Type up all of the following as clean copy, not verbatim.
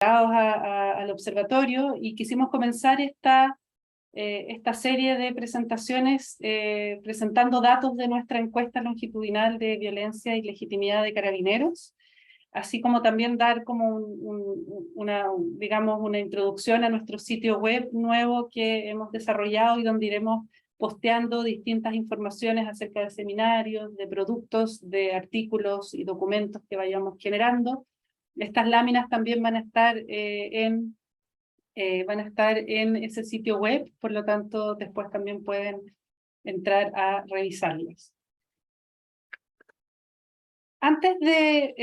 al observatorio y quisimos comenzar esta serie de presentaciones presentando datos de nuestra encuesta longitudinal de violencia y legitimidad de Carabineros, así como también dar como digamos, una introducción a nuestro sitio web nuevo que hemos desarrollado y donde iremos posteando distintas informaciones acerca de seminarios, de productos, de artículos y documentos que vayamos generando. Estas láminas también van a estar en ese sitio web, por lo tanto después también pueden entrar a revisarlas. Antes de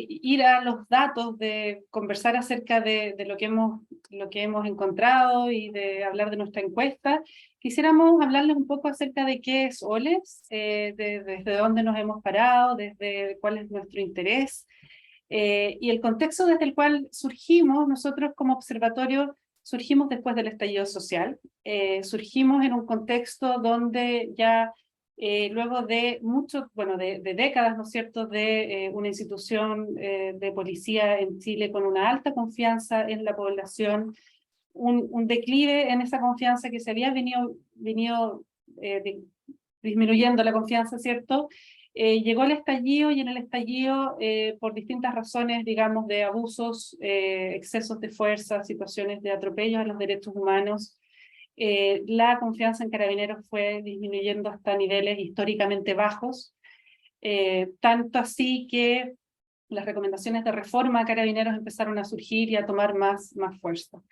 ir a los datos, de conversar acerca de lo que hemos encontrado y de hablar de nuestra encuesta, quisiéramos hablarles un poco acerca de qué es OLES, desde dónde nos hemos parado, desde cuál es nuestro interés, y el contexto desde el cual surgimos. Nosotros como observatorio surgimos después del estallido social, surgimos en un contexto donde ya luego de de décadas, ¿no es cierto?, de una institución de policía en Chile con una alta confianza en la población, un declive en esa confianza que se había venido disminuyendo la confianza, ¿cierto? Llegó el estallido y en el estallido, por distintas razones, digamos, de abusos, excesos de fuerza, situaciones de atropellos a los derechos humanos, la confianza en Carabineros fue disminuyendo hasta niveles históricamente bajos, tanto así que las recomendaciones de reforma a Carabineros empezaron a surgir y a tomar más fuerza.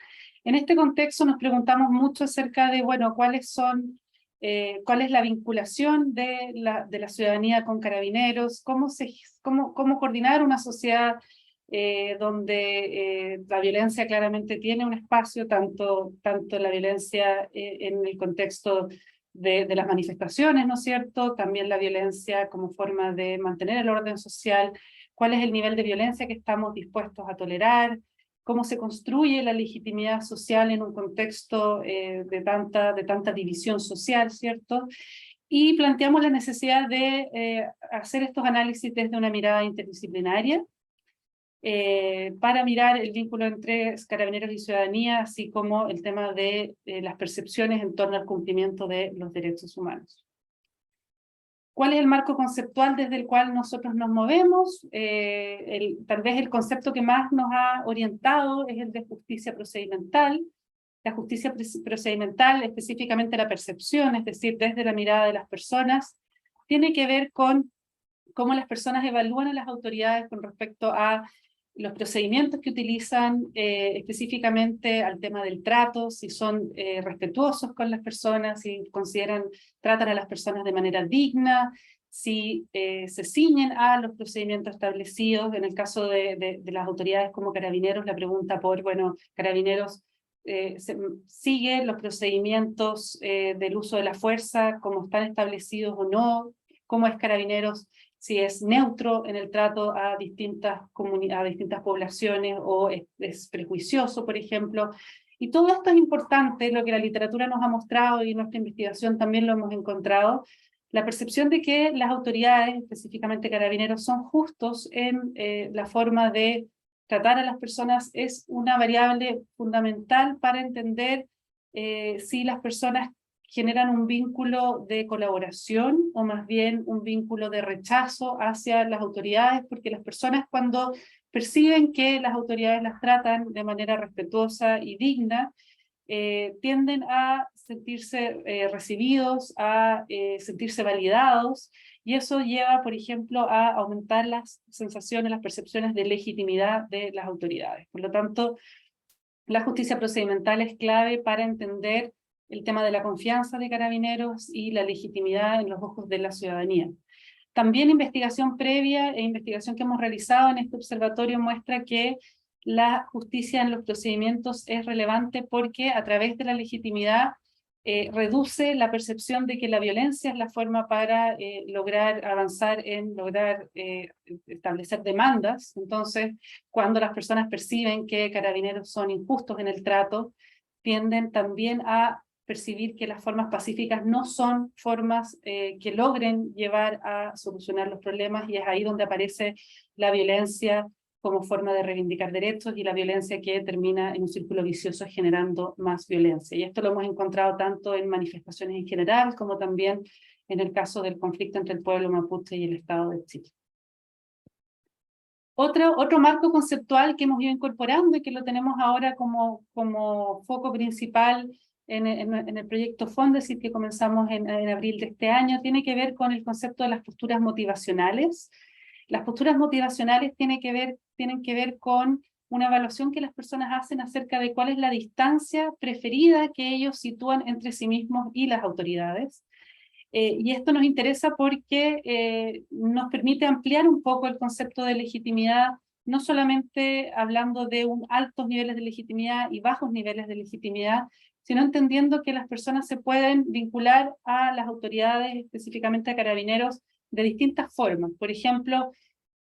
En este contexto nos preguntamos mucho acerca de, bueno, cuál es la vinculación de la ciudadanía con Carabineros, cómo coordinar una sociedad donde la violencia claramente tiene un espacio, tanto la violencia en el contexto de las manifestaciones, ¿no es cierto? También la violencia como forma de mantener el orden social, cuál es el nivel de violencia que estamos dispuestos a tolerar, cómo se construye la legitimidad social en un contexto de tanta división social, ¿cierto? Y planteamos la necesidad de hacer estos análisis desde una mirada interdisciplinaria, para mirar el vínculo entre Carabineros y ciudadanía, así como el tema de las percepciones en torno al cumplimiento de los derechos humanos. ¿Cuál es el marco conceptual desde el cual nosotros nos movemos? Tal vez el concepto que más nos ha orientado es el de justicia procedimental. La justicia procedimental, específicamente la percepción, es decir, desde la mirada de las personas, tiene que ver con cómo las personas evalúan a las autoridades con respecto a los procedimientos que utilizan, específicamente al tema del trato, si son respetuosos con las personas, si tratan a las personas de manera digna, si se ciñen a los procedimientos establecidos. En el caso de las autoridades como Carabineros, la pregunta bueno, Carabineros sigue los procedimientos del uso de la fuerza como están establecidos o no, cómo es Carabineros, si es neutro en el trato a distintas poblaciones o es prejuicioso, por ejemplo. Y todo esto es importante, lo que la literatura nos ha mostrado y nuestra investigación también lo hemos encontrado, la percepción de que las autoridades, específicamente Carabineros, son justos en la forma de tratar a las personas es una variable fundamental para entender si las personas generan un vínculo de colaboración o más bien un vínculo de rechazo hacia las autoridades, porque las personas cuando perciben que las autoridades las tratan de manera respetuosa y digna, tienden a sentirse recibidos, a sentirse validados, y eso lleva, por ejemplo, a aumentar las sensaciones, las percepciones de legitimidad de las autoridades. Por lo tanto, la justicia procedimental es clave para entender el tema de la confianza de Carabineros y la legitimidad en los ojos de la ciudadanía. También investigación previa e investigación que hemos realizado en este observatorio muestra que la justicia en los procedimientos es relevante porque a través de la legitimidad reduce la percepción de que la violencia es la forma para lograr avanzar lograr establecer demandas. Entonces, cuando las personas perciben que Carabineros son injustos en el trato, tienden también a percibir que las formas pacíficas no son formas que logren llevar a solucionar los problemas, y es ahí donde aparece la violencia como forma de reivindicar derechos y la violencia que termina en un círculo vicioso generando más violencia. Y esto lo hemos encontrado tanto en manifestaciones en general como también en el caso del conflicto entre el pueblo mapuche y el Estado de Chile. Otro marco conceptual que hemos ido incorporando y que lo tenemos ahora como foco principal en el proyecto Fondesit que comenzamos en abril de este año, tiene que ver con el concepto de las posturas motivacionales. Las posturas motivacionales tienen que ver con una evaluación que las personas hacen acerca de cuál es la distancia preferida que ellos sitúan entre sí mismos y las autoridades. Y esto nos interesa porque nos permite ampliar un poco el concepto de legitimidad, no solamente hablando de altos niveles de legitimidad y bajos niveles de legitimidad, sino entendiendo que las personas se pueden vincular a las autoridades, específicamente a carabineros, de distintas formas. Por ejemplo,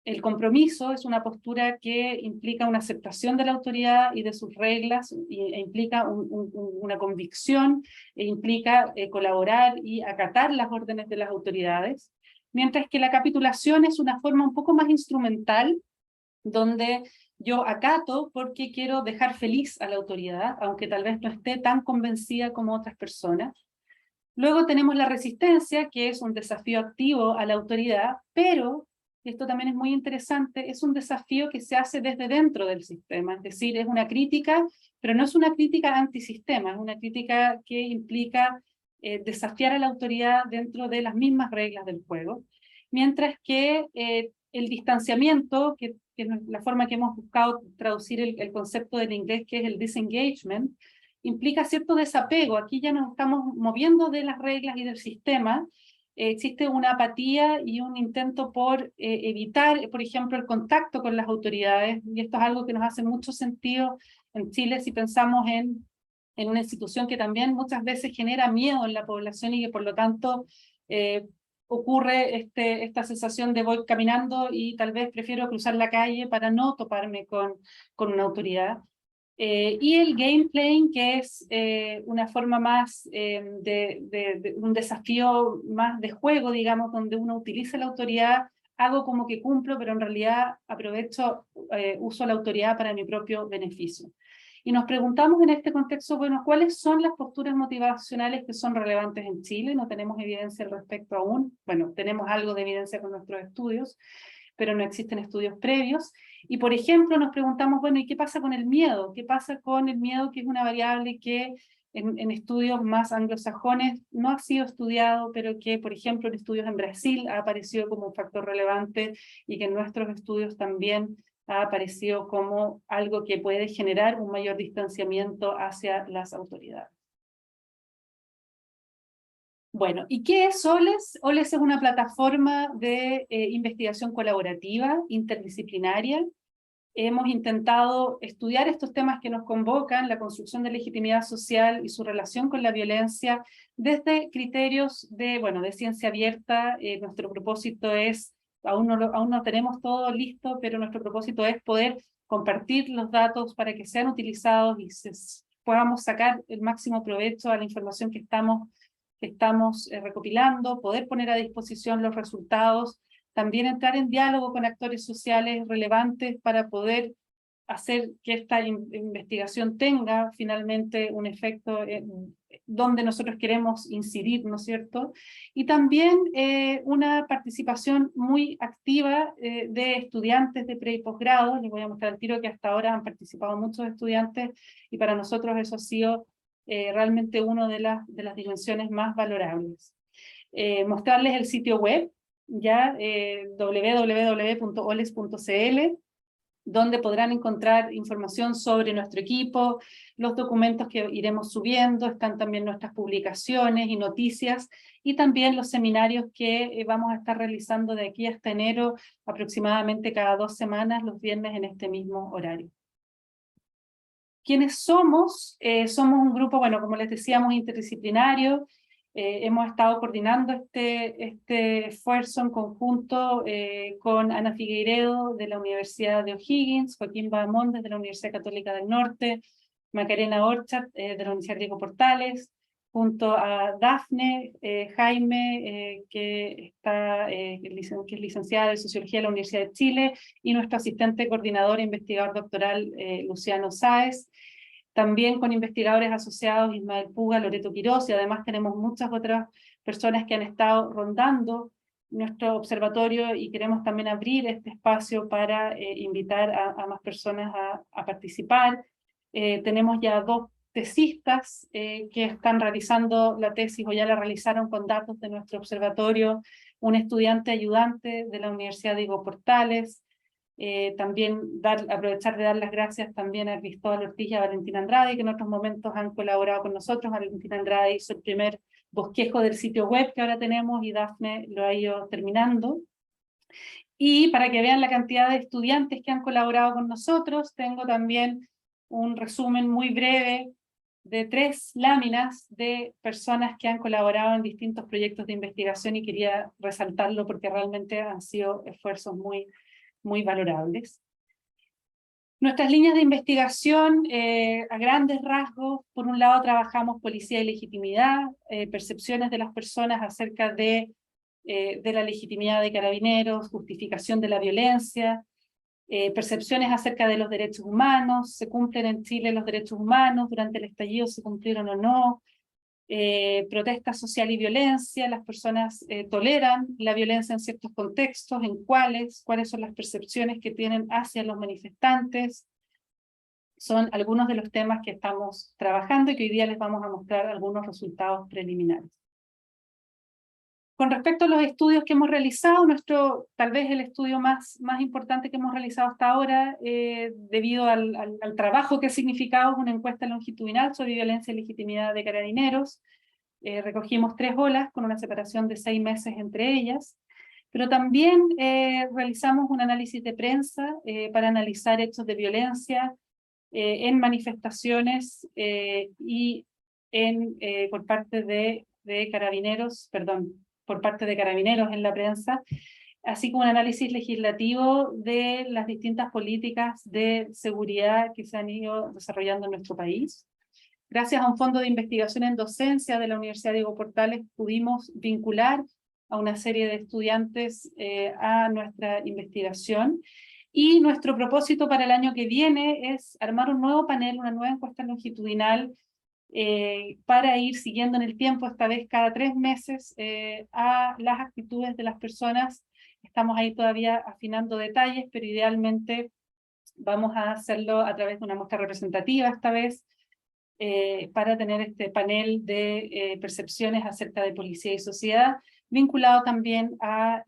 el compromiso es una postura que implica una aceptación de la autoridad y de sus reglas, e implica una convicción, e implica colaborar y acatar las órdenes de las autoridades, mientras que la capitulación es una forma un poco más instrumental, donde yo acato porque quiero dejar feliz a la autoridad, aunque tal vez no esté tan convencida como otras personas. Luego tenemos la resistencia, que es un desafío activo a la autoridad, pero, y esto también es muy interesante, es un desafío que se hace desde dentro del sistema, es decir, es una crítica, pero no es una crítica antisistema, es una crítica que implica desafiar a la autoridad dentro de las mismas reglas del juego, mientras que el distanciamiento, que es la forma que hemos buscado traducir el concepto del inglés, que es el disengagement, implica cierto desapego. Aquí ya nos estamos moviendo de las reglas y del sistema. Existe una apatía y un intento por evitar, por ejemplo, el contacto con las autoridades, y esto es algo que nos hace mucho sentido en Chile si pensamos en una institución que también muchas veces genera miedo en la población y que por lo tanto ocurre esta sensación de voy caminando y tal vez prefiero cruzar la calle para no toparme con una autoridad. Y el game playing, que es una forma más de un desafío más de juego, digamos, donde uno utiliza la autoridad, hago como que cumplo, pero en realidad aprovecho, uso la autoridad para mi propio beneficio. Y nos preguntamos en este contexto, bueno, ¿cuáles son las posturas motivacionales que son relevantes en Chile? No tenemos evidencia al respecto aún. Bueno, tenemos algo de evidencia con nuestros estudios, pero no existen estudios previos. Y por ejemplo nos preguntamos, bueno, ¿y qué pasa con el miedo? ¿Qué pasa con el miedo, que es una variable que en estudios más anglosajones no ha sido estudiado, pero que por ejemplo en estudios en Brasil ha aparecido como un factor relevante y que en nuestros estudios también ha aparecido como algo que puede generar un mayor distanciamiento hacia las autoridades? Bueno, ¿y qué es OLES? OLES es una plataforma de investigación colaborativa, interdisciplinaria. Hemos intentado estudiar estos temas que nos convocan, la construcción de legitimidad social y su relación con la violencia, desde criterios de ciencia abierta. Nuestro propósito es, aún no tenemos todo listo, pero nuestro propósito es poder compartir los datos para que sean utilizados y podamos sacar el máximo provecho a la información que estamos recopilando, poder poner a disposición los resultados, también entrar en diálogo con actores sociales relevantes para poder hacer que esta investigación tenga finalmente un efecto donde nosotros queremos incidir, ¿no es cierto? Y también una participación muy activa de estudiantes de pre y posgrado. Les voy a mostrar al tiro que hasta ahora han participado muchos estudiantes y para nosotros eso ha sido realmente una de las dimensiones más valorables. Mostrarles el sitio web, ya www.oles.cl, donde podrán encontrar información sobre nuestro equipo, los documentos que iremos subiendo, están también nuestras publicaciones y noticias, y también los seminarios que vamos a estar realizando de aquí hasta enero, aproximadamente cada 2 semanas, los viernes en este mismo horario. ¿Quiénes somos? Somos un grupo, bueno, como les decíamos, interdisciplinario. Hemos estado coordinando este esfuerzo en conjunto con Ana Figueiredo de la Universidad de O'Higgins, Joaquín Bahamondes de la Universidad Católica del Norte, Macarena Orchardt de la Universidad Diego Portales, junto a Dafne, Jaime, que es licenciada en Sociología de la Universidad de Chile, y nuestro asistente coordinador e investigador doctoral, Luciano Sáez, también con investigadores asociados Ismael Puga, Loreto Quirós, y además tenemos muchas otras personas que han estado rondando nuestro observatorio, y queremos también abrir este espacio para invitar a más personas a participar. Tenemos ya 2 tesistas que están realizando la tesis o ya la realizaron con datos de nuestro observatorio, un estudiante ayudante de la Universidad Diego Portales, también aprovechar de dar las gracias también a Cristóbal Ortiz y a Valentina Andrade, que en otros momentos han colaborado con nosotros. Valentina Andrade hizo el primer bosquejo del sitio web que ahora tenemos, y Dafne lo ha ido terminando. Y para que vean la cantidad de estudiantes que han colaborado con nosotros, tengo también un resumen muy breve de 3 láminas de personas que han colaborado en distintos proyectos de investigación, y quería resaltarlo porque realmente han sido esfuerzos muy valorables. Nuestras líneas de investigación, a grandes rasgos: por un lado trabajamos policía y legitimidad, percepciones de las personas acerca de la legitimidad de Carabineros, justificación de la violencia, percepciones acerca de los derechos humanos, se cumplen en Chile los derechos humanos, durante el estallido se cumplieron o no, protesta social y violencia, las personas toleran la violencia en ciertos contextos, en cuáles son las percepciones que tienen hacia los manifestantes. Son algunos de los temas que estamos trabajando y que hoy día les vamos a mostrar algunos resultados preliminares. Con respecto a los estudios que hemos realizado, tal vez el estudio más importante que hemos realizado hasta ahora, debido al trabajo que ha significado, es una encuesta longitudinal sobre violencia y legitimidad de Carabineros. Recogimos 3 olas con una separación de 6 meses entre ellas, pero también realizamos un análisis de prensa para analizar hechos de violencia en manifestaciones y por parte de Carabineros, por parte de Carabineros en la prensa, así como un análisis legislativo de las distintas políticas de seguridad que se han ido desarrollando en nuestro país. Gracias a un fondo de investigación en docencia de la Universidad Diego Portales, pudimos vincular a una serie de estudiantes a nuestra investigación, y nuestro propósito para el año que viene es armar un nuevo panel, una nueva encuesta longitudinal, para ir siguiendo en el tiempo, esta vez cada 3 meses, a las actitudes de las personas. Estamos ahí todavía afinando detalles, pero idealmente vamos a hacerlo a través de una muestra representativa esta vez, para tener este panel de percepciones acerca de policía y sociedad, vinculado también a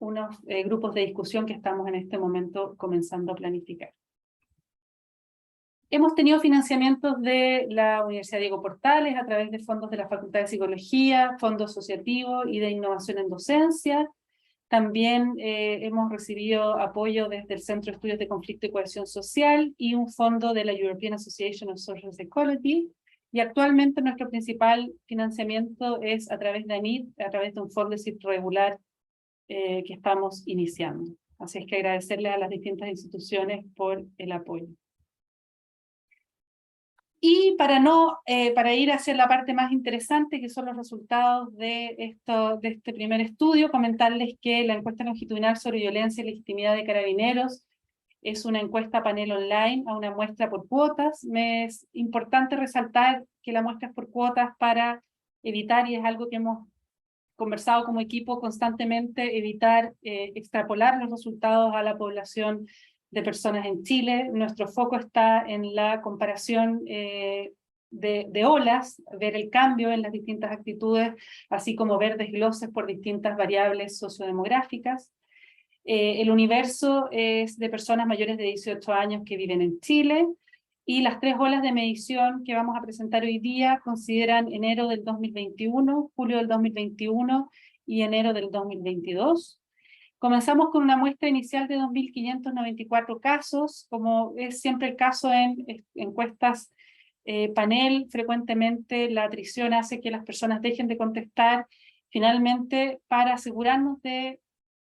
unos grupos de discusión que estamos en este momento comenzando a planificar. Hemos tenido financiamientos de la Universidad Diego Portales a través de fondos de la Facultad de Psicología, Fondo Asociativo y de Innovación en Docencia. También hemos recibido apoyo desde el Centro de Estudios de Conflicto y Cohesión Social y un fondo de la European Association of Social Psychology. Y actualmente nuestro principal financiamiento es a través de ANIT, a través de un Fondesit regular que estamos iniciando. Así es que agradecerles a las distintas instituciones por el apoyo. Y para ir hacia la parte más interesante, que son los resultados de este primer estudio, comentarles que la encuesta longitudinal sobre violencia y legitimidad de Carabineros es una encuesta panel online a una muestra por cuotas. Me es importante resaltar que la muestra es por cuotas para evitar, y es algo que hemos conversado como equipo constantemente, evitar extrapolar los resultados a la población de personas en Chile. Nuestro foco está en la comparación de olas, ver el cambio en las distintas actitudes, así como ver desgloses por distintas variables sociodemográficas. El universo es de personas mayores de 18 años que viven en Chile, y las 3 olas de medición que vamos a presentar hoy día consideran enero del 2021, julio del 2021 y enero del 2022. Comenzamos con una muestra inicial de 2.594 casos, como es siempre el caso en encuestas panel. Frecuentemente la atrición hace que las personas dejen de contestar. Finalmente, para asegurarnos de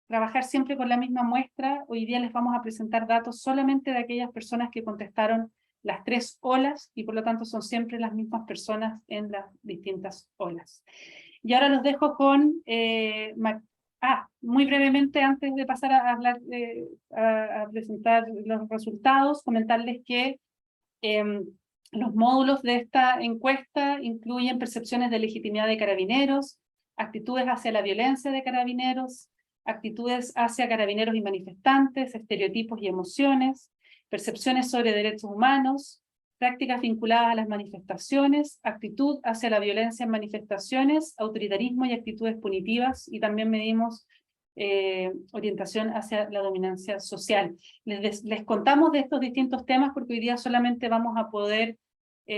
trabajar siempre con la misma muestra, hoy día les vamos a presentar datos solamente de aquellas personas que contestaron las tres olas, y por lo tanto son siempre las mismas personas en las distintas olas. Y ahora los dejo con... muy brevemente, antes de pasar a hablar, a presentar los resultados, comentarles que los módulos de esta encuesta incluyen percepciones de legitimidad de carabineros, actitudes hacia la violencia de carabineros, actitudes hacia carabineros y manifestantes, estereotipos y emociones, percepciones sobre derechos humanos, prácticas vinculadas a las manifestaciones, actitud hacia la violencia en manifestaciones, autoritarismo y actitudes punitivas, y también medimos orientación hacia la dominancia social. Les contamos de estos distintos temas porque hoy día solamente vamos a poder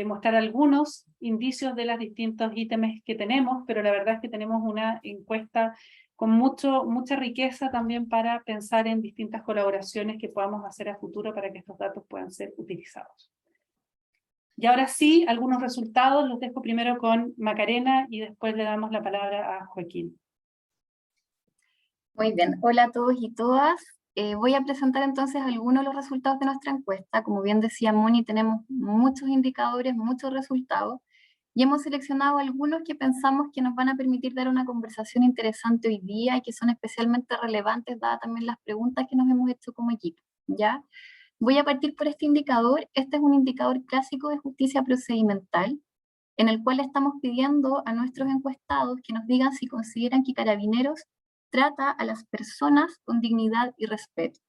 mostrar algunos indicios de los distintos ítems que tenemos, pero la verdad es que tenemos una encuesta con mucha riqueza también para pensar en distintas colaboraciones que podamos hacer a futuro para que estos datos puedan ser utilizados. Y ahora sí, algunos resultados los dejo primero con Macarena y después le damos la palabra a Joaquín. Muy bien, hola a todos y todas. Voy a presentar entonces algunos de los resultados de nuestra encuesta. Como bien decía Moni, tenemos muchos indicadores, muchos resultados, y hemos seleccionado algunos que pensamos que nos van a permitir dar una conversación interesante hoy día y que son especialmente relevantes dadas también las preguntas que nos hemos hecho como equipo, ¿ya? Voy a partir por este indicador. Este es un indicador clásico de justicia procedimental, en el cual estamos pidiendo a nuestros encuestados que nos digan si consideran que Carabineros trata a las personas con dignidad y respeto,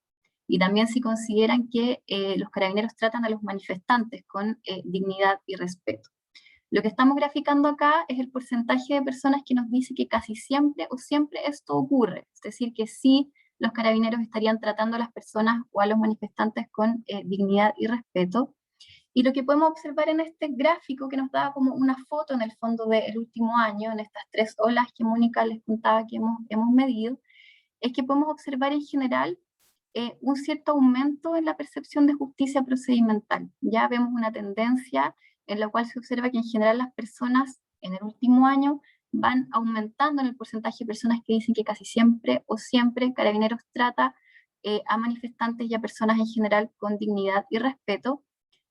y también si consideran que los carabineros tratan a los manifestantes con dignidad y respeto. Lo que estamos graficando acá es el porcentaje de personas que nos dice que casi siempre o siempre esto ocurre, es decir, que sí los carabineros estarían tratando a las personas o a los manifestantes con dignidad y respeto. Y lo que podemos observar en este gráfico, que nos da como una foto en el fondo del último año, en estas tres olas que Mónica les contaba que hemos medido, es que podemos observar en general un cierto aumento en la percepción de justicia procedimental. Ya vemos una tendencia en la cual se observa que en general las personas en el último año van aumentando en el porcentaje de personas que dicen que casi siempre o siempre Carabineros trata a manifestantes y a personas en general con dignidad y respeto,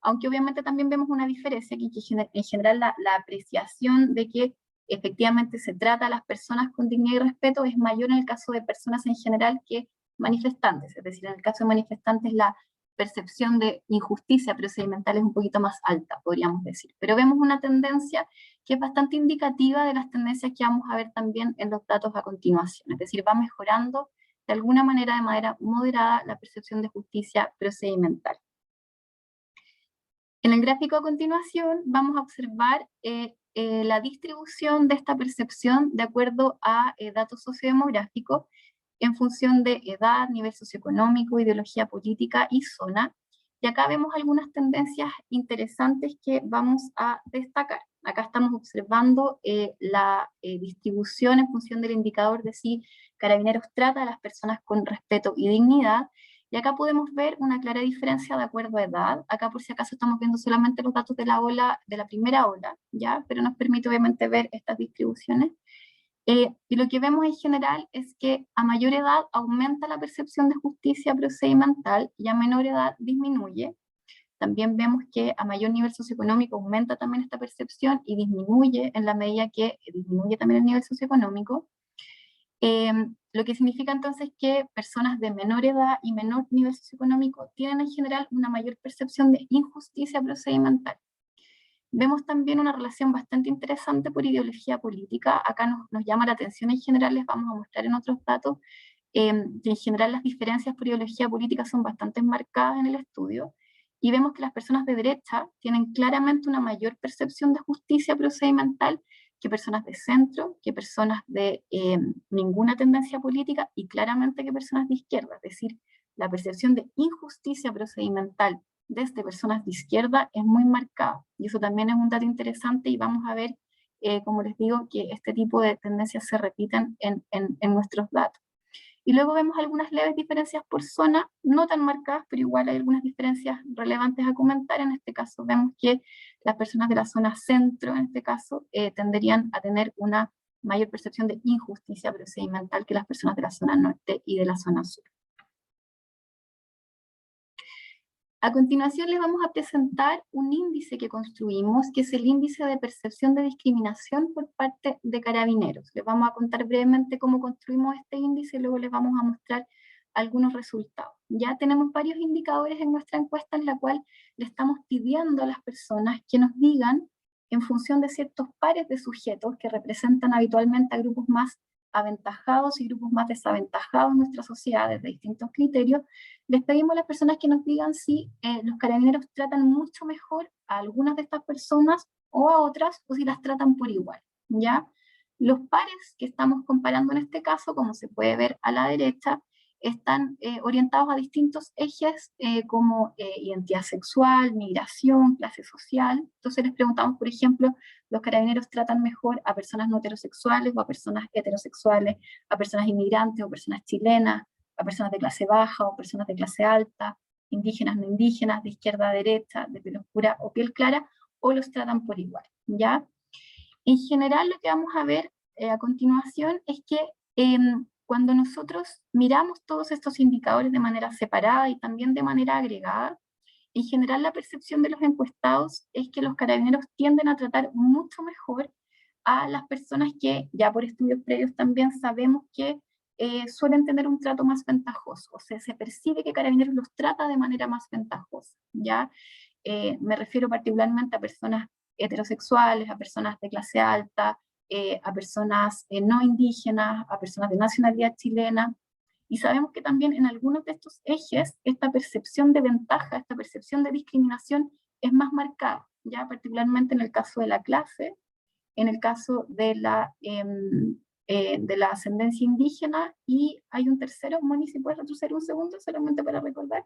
aunque obviamente también vemos una diferencia, que en general la apreciación de que efectivamente se trata a las personas con dignidad y respeto es mayor en el caso de personas en general que manifestantes, es decir, en el caso de manifestantes la percepción de injusticia procedimental es un poquito más alta, podríamos decir. Pero vemos una tendencia que es bastante indicativa de las tendencias que vamos a ver también en los datos a continuación, es decir, va mejorando de alguna manera, de manera moderada, la percepción de justicia procedimental. En el gráfico a continuación vamos a observar la distribución de esta percepción de acuerdo a datos sociodemográficos en función de edad, nivel socioeconómico, ideología política y zona. Y acá vemos algunas tendencias interesantes que vamos a destacar. Acá estamos observando la distribución en función del indicador de si Carabineros trata a las personas con respeto y dignidad. Y acá podemos ver una clara diferencia de acuerdo a edad. Acá por si acaso estamos viendo solamente los datos de la ola, de la primera ola, ¿ya? Pero nos permite obviamente ver estas distribuciones. Y lo que vemos en general es que a mayor edad aumenta la percepción de justicia procedimental y a menor edad disminuye. También vemos que a mayor nivel socioeconómico aumenta también esta percepción y disminuye en la medida que disminuye también el nivel socioeconómico. Lo que significa entonces que personas de menor edad y menor nivel socioeconómico tienen en general una mayor percepción de injusticia procedimental. Vemos también una relación bastante interesante por ideología política. Acá nos llama la atención en general, les vamos a mostrar en otros datos, que en general las diferencias por ideología política son bastante marcadas en el estudio, y vemos que las personas de derecha tienen claramente una mayor percepción de justicia procedimental que personas de centro, que personas de ninguna tendencia política, y claramente que personas de izquierda. Es decir, la percepción de injusticia procedimental desde personas de izquierda es muy marcada, y eso también es un dato interesante, y vamos a ver, como les digo, que este tipo de tendencias se repiten en nuestros datos. Y luego vemos algunas leves diferencias por zona, no tan marcadas, pero igual hay algunas diferencias relevantes a comentar. En este caso vemos que las personas de la zona centro, en este caso, tenderían a tener una mayor percepción de injusticia procedimental que las personas de la zona norte y de la zona sur. A continuación les vamos a presentar un índice que construimos, que es el índice de percepción de discriminación por parte de Carabineros. Les vamos a contar brevemente cómo construimos este índice y luego les vamos a mostrar algunos resultados. Ya tenemos varios indicadores en nuestra encuesta en la cual le estamos pidiendo a las personas que nos digan, en función de ciertos pares de sujetos que representan habitualmente a grupos más aventajados y grupos más desaventajados en nuestra sociedad desde distintos criterios, les pedimos a las personas que nos digan si los carabineros tratan mucho mejor a algunas de estas personas o a otras, o si las tratan por igual, ¿ya? Los pares que estamos comparando en este caso, como se puede ver a la derecha, están orientados a distintos ejes como identidad sexual, migración, clase social. Entonces les preguntamos, por ejemplo, ¿los carabineros tratan mejor a personas no heterosexuales o a personas heterosexuales, a personas inmigrantes o personas chilenas, a personas de clase baja o personas de clase alta, indígenas, no indígenas, de izquierda a derecha, de piel oscura o piel clara, o los tratan por igual, ¿ya? En general, lo que vamos a ver a continuación es que cuando nosotros miramos todos estos indicadores de manera separada y también de manera agregada, en general la percepción de los encuestados es que los carabineros tienden a tratar mucho mejor a las personas que ya por estudios previos también sabemos que suelen tener un trato más ventajoso, o sea, se percibe que Carabineros los trata de manera más ventajosa, ¿ya? Me refiero particularmente a personas heterosexuales, a personas de clase alta, a personas no indígenas, a personas de nacionalidad chilena, y sabemos que también en algunos de estos ejes esta percepción de ventaja, esta percepción de discriminación es más marcada, ya particularmente en el caso de la clase, en el caso de la ascendencia indígena, y hay un tercero, Moni, si puedes retroceder un segundo solamente para recordar.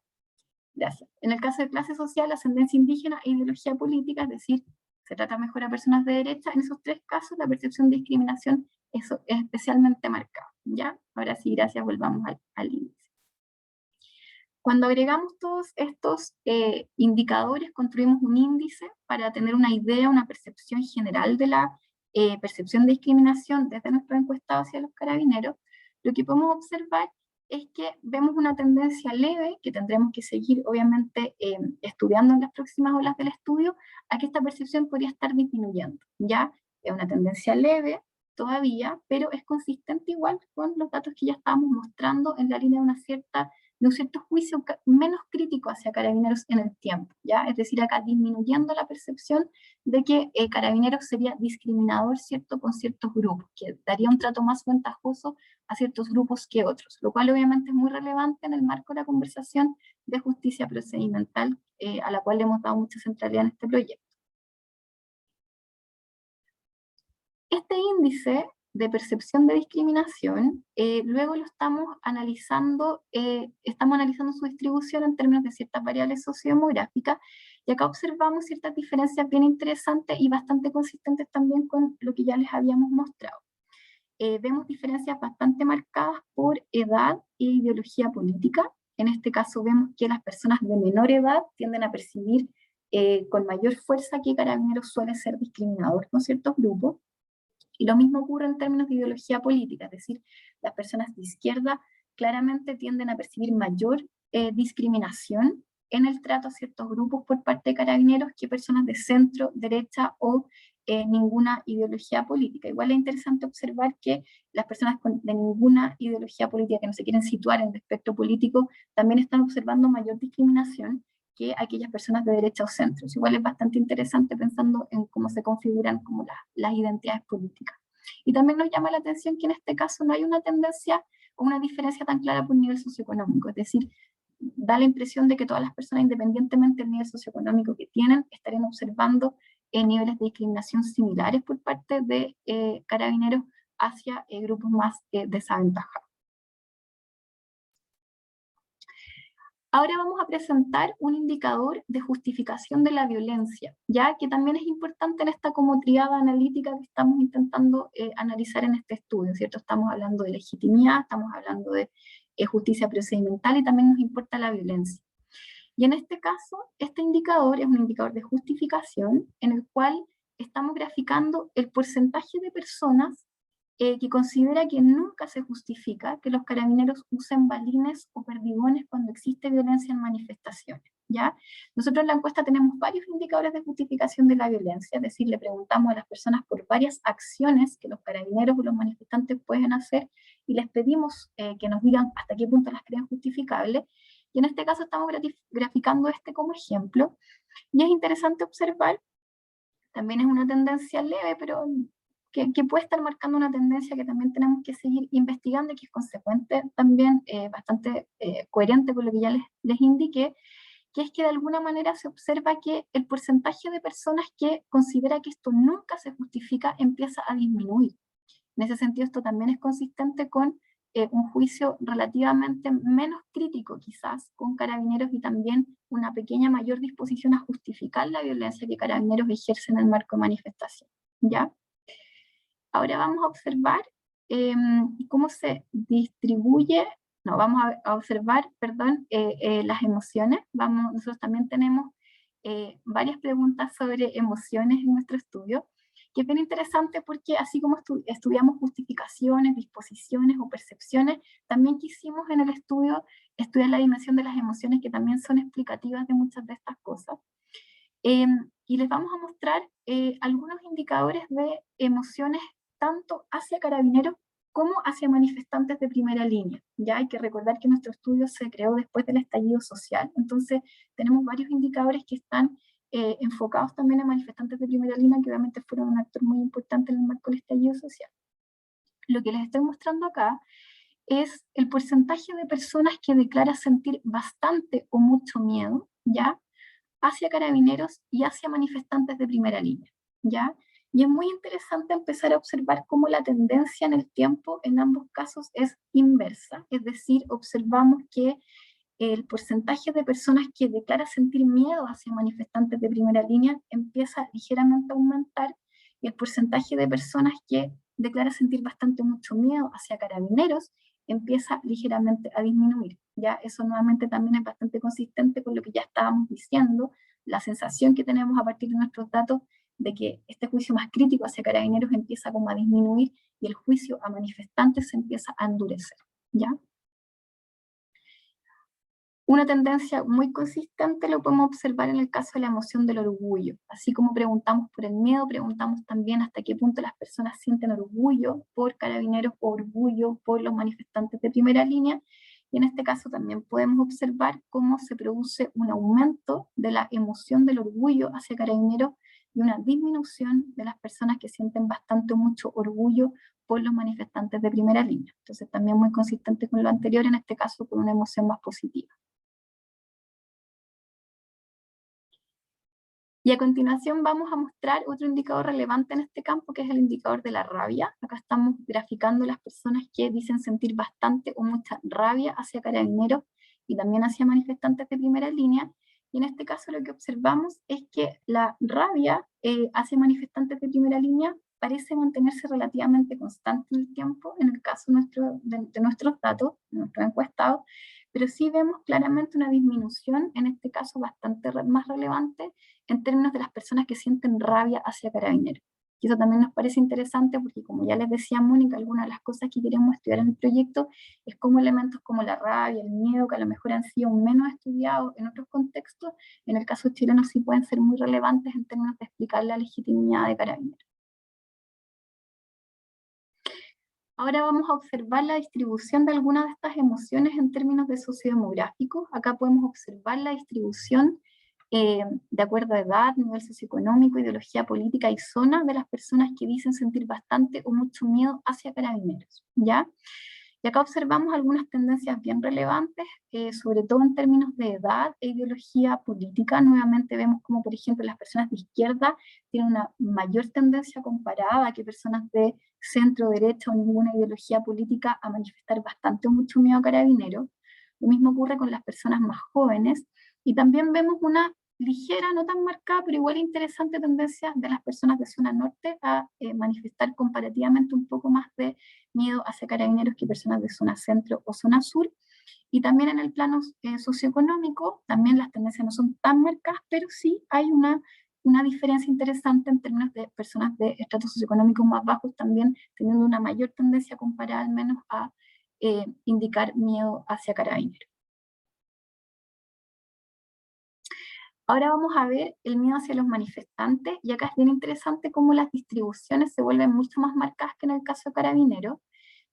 Gracias. En el caso de clase social, ascendencia indígena e ideología política, es decir, se trata mejor a personas de derecha, en esos tres casos la percepción de discriminación es especialmente marcada, ¿ya? Ahora sí, gracias, volvamos al índice. Cuando agregamos todos estos indicadores, construimos un índice para tener una idea, una percepción general de la percepción de discriminación desde nuestro encuestado hacia los carabineros. Lo que podemos observar es que vemos una tendencia leve, que tendremos que seguir obviamente estudiando en las próximas olas del estudio, a que esta percepción podría estar disminuyendo, ¿ya? Es una tendencia leve todavía, pero es consistente igual con los datos que ya estábamos mostrando en la línea de un cierto juicio menos crítico hacia Carabineros en el tiempo, ¿ya? Es decir, acá disminuyendo la percepción de que Carabineros sería discriminador, ¿cierto?, con ciertos grupos, que daría un trato más ventajoso a ciertos grupos que otros, lo cual obviamente es muy relevante en el marco de la conversación de justicia procedimental, a la cual le hemos dado mucha centralidad en este proyecto. Este índice de percepción de discriminación, luego lo estamos analizando su distribución en términos de ciertas variables sociodemográficas, y acá observamos ciertas diferencias bien interesantes y bastante consistentes también con lo que ya les habíamos mostrado. Vemos diferencias bastante marcadas por edad e ideología política. En este caso vemos que las personas de menor edad tienden a percibir con mayor fuerza que Carabineros suele ser discriminador con ciertos grupos. Y lo mismo ocurre en términos de ideología política, es decir, las personas de izquierda claramente tienden a percibir mayor discriminación en el trato a ciertos grupos por parte de Carabineros que personas de centro, derecha o ninguna ideología política. Igual es interesante observar que las personas de ninguna ideología política que no se quieren situar en el espectro político también están observando mayor discriminación que aquellas personas de derecha o centro. Igual es bastante interesante pensando en cómo se configuran como las identidades políticas. Y también nos llama la atención que en este caso no hay una tendencia o una diferencia tan clara por nivel socioeconómico, es decir, da la impresión de que todas las personas, independientemente del nivel socioeconómico que tienen, estarían observando niveles de discriminación similares por parte de Carabineros hacia grupos más desaventajados. Ahora vamos a presentar un indicador de justificación de la violencia, ya que también es importante en esta como triada analítica que estamos intentando analizar en este estudio, ¿cierto? Estamos hablando de legitimidad, estamos hablando de justicia procedimental y también nos importa la violencia. Y en este caso, este indicador es un indicador de justificación en el cual estamos graficando el porcentaje de personas que considera que nunca se justifica que los carabineros usen balines o perdigones cuando existe violencia en manifestaciones, ¿ya? Nosotros en la encuesta tenemos varios indicadores de justificación de la violencia, es decir, le preguntamos a las personas por varias acciones que los carabineros o los manifestantes pueden hacer y les pedimos que nos digan hasta qué punto las creen justificables, y en este caso estamos graficando este como ejemplo, y es interesante observar, también es una tendencia leve, pero que puede estar marcando una tendencia que también tenemos que seguir investigando y que es consecuente también, bastante coherente con lo que ya les indiqué, que es que de alguna manera se observa que el porcentaje de personas que considera que esto nunca se justifica empieza a disminuir. En ese sentido, esto también es consistente con un juicio relativamente menos crítico quizás con Carabineros y también una pequeña mayor disposición a justificar la violencia que Carabineros ejerce en el marco de manifestación, ¿ya? Ahora vamos a observar cómo se distribuye, no, vamos a observar, perdón, las emociones. Nosotros también tenemos varias preguntas sobre emociones en nuestro estudio, que es bien interesante porque así como estudiamos justificaciones, disposiciones o percepciones, también quisimos en el estudio estudiar la dimensión de las emociones que también son explicativas de muchas de estas cosas. Y les vamos a mostrar algunos indicadores de emociones tanto hacia Carabineros como hacia manifestantes de primera línea. Ya hay que recordar que nuestro estudio se creó después del estallido social, entonces tenemos varios indicadores que están enfocados también a manifestantes de primera línea, que obviamente fueron un actor muy importante en el marco del estallido social. Lo que les estoy mostrando acá es el porcentaje de personas que declara sentir bastante o mucho miedo, ¿ya?, hacia Carabineros y hacia manifestantes de primera línea, ¿ya? Y es muy interesante empezar a observar cómo la tendencia en el tiempo en ambos casos es inversa, es decir, observamos que el porcentaje de personas que declara sentir miedo hacia manifestantes de primera línea empieza ligeramente a aumentar, y el porcentaje de personas que declara sentir bastante mucho miedo hacia Carabineros empieza ligeramente a disminuir. Ya eso nuevamente también es bastante consistente con lo que ya estábamos diciendo, la sensación que tenemos a partir de nuestros datos de que este juicio más crítico hacia Carabineros empieza como a disminuir y el juicio a manifestantes se empieza a endurecer, ¿ya? Una tendencia muy consistente lo podemos observar en el caso de la emoción del orgullo. Así como preguntamos por el miedo, preguntamos también hasta qué punto las personas sienten orgullo por Carabineros o orgullo por los manifestantes de primera línea. Y en este caso también podemos observar cómo se produce un aumento de la emoción del orgullo hacia Carabineros y una disminución de las personas que sienten bastante mucho orgullo por los manifestantes de primera línea. Entonces también muy consistente con lo anterior, en este caso con una emoción más positiva. Y a continuación vamos a mostrar otro indicador relevante en este campo, que es el indicador de la rabia. Acá estamos graficando las personas que dicen sentir bastante o mucha rabia hacia Carabineros y también hacia manifestantes de primera línea. Y en este caso lo que observamos es que la rabia hacia manifestantes de primera línea parece mantenerse relativamente constante en el tiempo, en el caso de nuestros datos, de nuestros encuestados, pero sí vemos claramente una disminución, en este caso bastante más relevante, en términos de las personas que sienten rabia hacia Carabineros. Y eso también nos parece interesante porque, como ya les decía Mónica, algunas de las cosas que queremos estudiar en el proyecto es cómo elementos como la rabia, el miedo, que a lo mejor han sido menos estudiados en otros contextos, en el caso chileno sí pueden ser muy relevantes en términos de explicar la legitimidad de Carabineros. Ahora vamos a observar la distribución de algunas de estas emociones en términos de sociodemográficos. Acá podemos observar la distribución de acuerdo a edad, nivel socioeconómico, ideología política y zona de las personas que dicen sentir bastante o mucho miedo hacia Carabineros, ¿ya? Y acá observamos algunas tendencias bien relevantes, sobre todo en términos de edad e ideología política. Nuevamente vemos como, por ejemplo, las personas de izquierda tienen una mayor tendencia comparada que personas de centro, derecha o ninguna ideología política a manifestar bastante o mucho miedo a Carabineros. Lo mismo ocurre con las personas más jóvenes, y también vemos una ligera, no tan marcada, pero igual interesante tendencia de las personas de zona norte a manifestar comparativamente un poco más de miedo hacia Carabineros que personas de zona centro o zona sur. Y también en el plano socioeconómico, también las tendencias no son tan marcadas, pero sí hay una una diferencia interesante en términos de personas de estratos socioeconómicos más bajos también teniendo una mayor tendencia comparada al menos a indicar miedo hacia Carabineros. Ahora vamos a ver el miedo hacia los manifestantes, y acá es bien interesante cómo las distribuciones se vuelven mucho más marcadas que en el caso de Carabineros.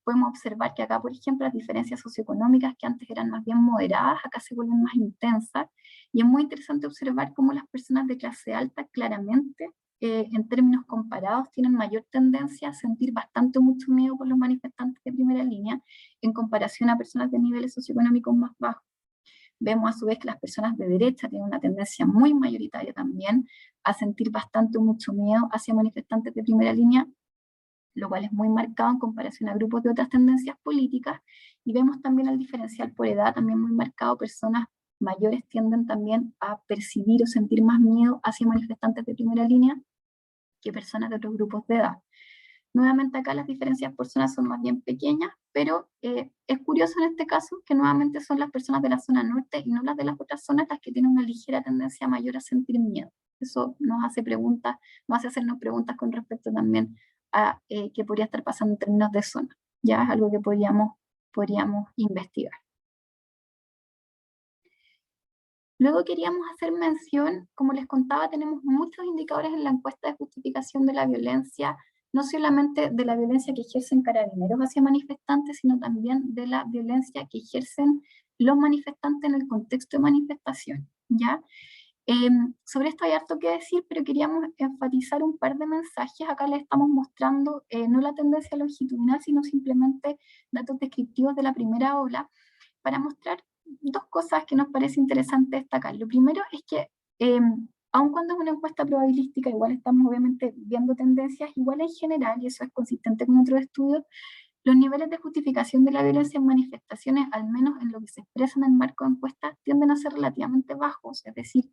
Podemos observar que acá, por ejemplo, las diferencias socioeconómicas que antes eran más bien moderadas, acá se vuelven más intensas, y es muy interesante observar cómo las personas de clase alta claramente, en términos comparados, tienen mayor tendencia a sentir bastante mucho miedo por los manifestantes de primera línea, en comparación a personas de niveles socioeconómicos más bajos. Vemos a su vez que las personas de derecha tienen una tendencia muy mayoritaria también a sentir bastante mucho miedo hacia manifestantes de primera línea, lo cual es muy marcado en comparación a grupos de otras tendencias políticas, y vemos también el diferencial por edad también muy marcado. Personas mayores tienden también a percibir o sentir más miedo hacia manifestantes de primera línea que personas de otros grupos de edad. Nuevamente acá las diferencias por zonas son más bien pequeñas, pero es curioso en este caso que nuevamente son las personas de la zona norte y no las de las otras zonas las que tienen una ligera tendencia mayor a sentir miedo. Eso nos hace preguntas, nos hace hacernos preguntas con respecto también a qué podría estar pasando en términos de zona. Ya es algo que podríamos investigar. Luego queríamos hacer mención, como les contaba, tenemos muchos indicadores en la encuesta de justificación de la violencia, no solamente de la violencia que ejercen Carabineros hacia manifestantes, sino también de la violencia que ejercen los manifestantes en el contexto de manifestación, ¿ya? Sobre esto hay harto que decir, pero queríamos enfatizar un par de mensajes. Acá les estamos mostrando no la tendencia longitudinal, sino simplemente datos descriptivos de la primera ola, para mostrar dos cosas que nos parece interesante destacar. Lo primero es que, aun cuando es una encuesta probabilística, igual estamos obviamente viendo tendencias, igual en general, y eso es consistente con otros estudios, los niveles de justificación de la violencia en manifestaciones, al menos en lo que se expresa en el marco de encuestas, tienden a ser relativamente bajos, es decir,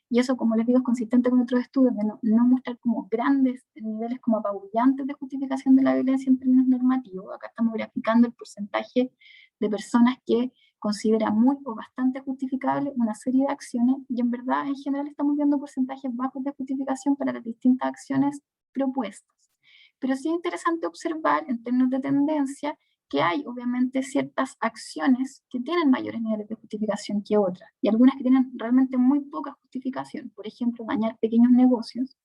y eso, como les digo, es consistente con otros estudios, de no mostrar como grandes niveles como apabullantes de justificación de la violencia en términos normativos. Acá estamos graficando el porcentaje de personas que considera muy o bastante justificable una serie de acciones, y en verdad, en general, estamos viendo porcentajes bajos de justificación para las distintas acciones propuestas. Pero sí es interesante observar, en términos de tendencia, que hay obviamente ciertas acciones que tienen mayores niveles de justificación que otras, y algunas que tienen realmente muy poca justificación. Por ejemplo, dañar pequeños negocios,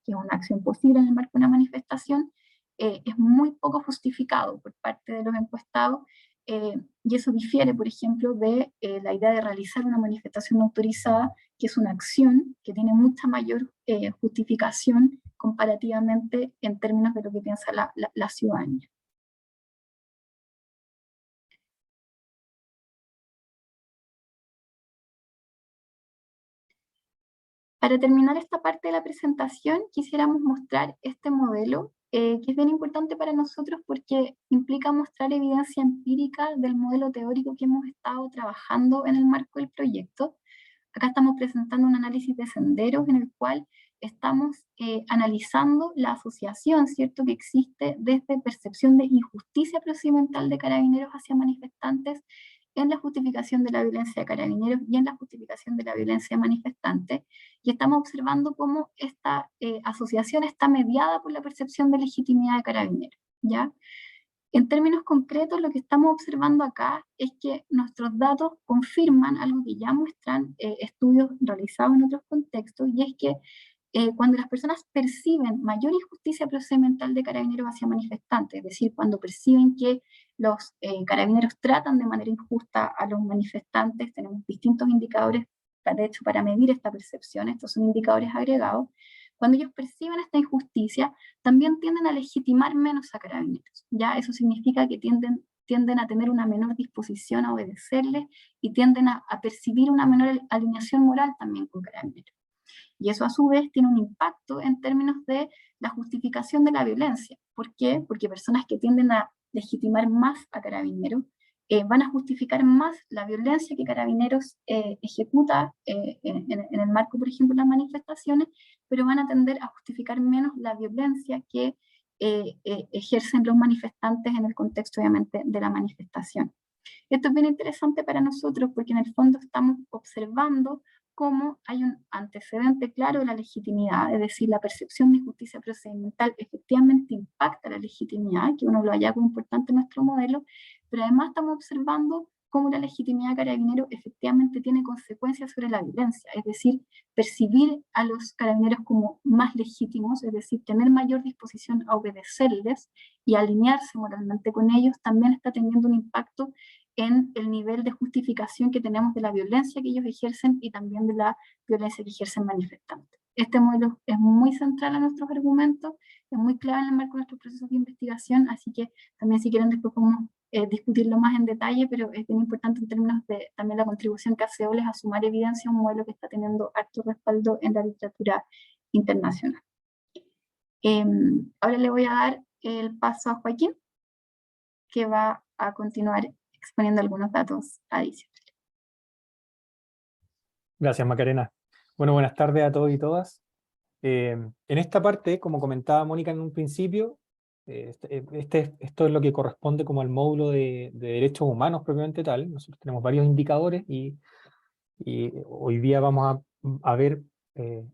que es una acción posible en el marco de una manifestación, es muy poco justificado por parte de los encuestados, y eso difiere, por ejemplo, de la idea de realizar una manifestación autorizada, que es una acción que tiene mucha mayor justificación comparativamente en términos de lo que piensa la ciudadanía. Para terminar esta parte de la presentación, quisiéramos mostrar este modelo, que es bien importante para nosotros porque implica mostrar evidencia empírica del modelo teórico que hemos estado trabajando en el marco del proyecto. Acá estamos presentando un análisis de senderos en el cual estamos analizando la asociación, ¿cierto?, que existe desde percepción de injusticia procedimental de Carabineros hacia manifestantes en la justificación de la violencia de Carabineros y en la justificación de la violencia de manifestantes, y estamos observando cómo esta asociación está mediada por la percepción de legitimidad de Carabineros, ¿ya? En términos concretos, lo que estamos observando acá es que nuestros datos confirman algo que ya muestran estudios realizados en otros contextos, y es que cuando las personas perciben mayor injusticia procedimental de Carabineros hacia manifestantes, es decir, cuando perciben que los Carabineros tratan de manera injusta a los manifestantes, tenemos distintos indicadores, de hecho, para medir esta percepción. Estos son indicadores agregados. Cuando ellos perciben esta injusticia, también tienden a legitimar menos a Carabineros. ¿Ya? Eso significa que tienden a tener una menor disposición a obedecerles, y tienden a percibir una menor alineación moral también con Carabineros. Y eso a su vez tiene un impacto en términos de la justificación de la violencia. ¿Por qué? Porque personas que tienden a legitimar más a Carabineros van a justificar más la violencia que Carabineros ejecuta en el marco, por ejemplo, de las manifestaciones, pero van a tender a justificar menos la violencia que ejercen los manifestantes en el contexto, obviamente, de la manifestación. Esto es bien interesante para nosotros porque en el fondo estamos observando cómo hay un antecedente claro de la legitimidad, es decir, la percepción de justicia procedimental efectivamente impacta la legitimidad, que uno lo hallazgo importante en nuestro modelo, pero además estamos observando cómo la legitimidad de Carabineros efectivamente tiene consecuencias sobre la violencia, es decir, percibir a los carabineros como más legítimos, es decir, tener mayor disposición a obedecerles y alinearse moralmente con ellos, también está teniendo un impacto en el nivel de justificación que tenemos de la violencia que ellos ejercen y también de la violencia que ejercen manifestantes. Este modelo es muy central a nuestros argumentos, es muy clave en el marco de nuestros procesos de investigación, así que también si quieren después podemos discutirlo más en detalle, pero es bien importante en términos de también la contribución que hace OLES a sumar evidencia a un modelo que está teniendo alto respaldo en la literatura internacional. Ahora le voy a dar el paso a Joaquín, que va a continuar exponiendo algunos datos adicionales. Gracias, Macarena. Bueno, buenas tardes a todos y todas. En esta parte, como comentaba Mónica en un principio, esto es lo que corresponde como al módulo de derechos humanos propiamente tal. Nosotros tenemos varios indicadores y hoy día vamos a ver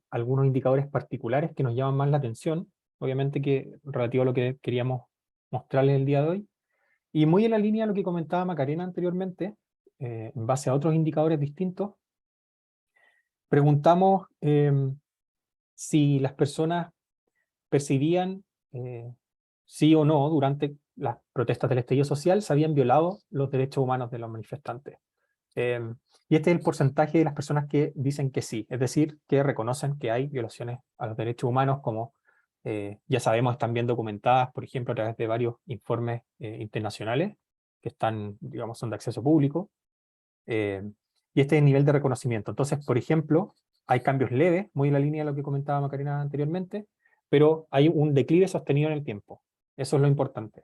algunos indicadores particulares que nos llaman más la atención, obviamente que relativo a lo que queríamos mostrarles el día de hoy. Y muy en la línea de lo que comentaba Macarena anteriormente, en base a otros indicadores distintos, preguntamos si las personas percibían, sí o no, durante las protestas del estallido social, se habían violado los derechos humanos de los manifestantes. Y este es el porcentaje de las personas que dicen que sí, es decir, que reconocen que hay violaciones a los derechos humanos, como ya sabemos, están bien documentadas, por ejemplo, a través de varios informes internacionales que están, digamos, son de acceso público. Y este es el nivel de reconocimiento. Entonces, por ejemplo, hay cambios leves, muy en la línea de lo que comentaba Macarena anteriormente, pero hay un declive sostenido en el tiempo. Eso es lo importante.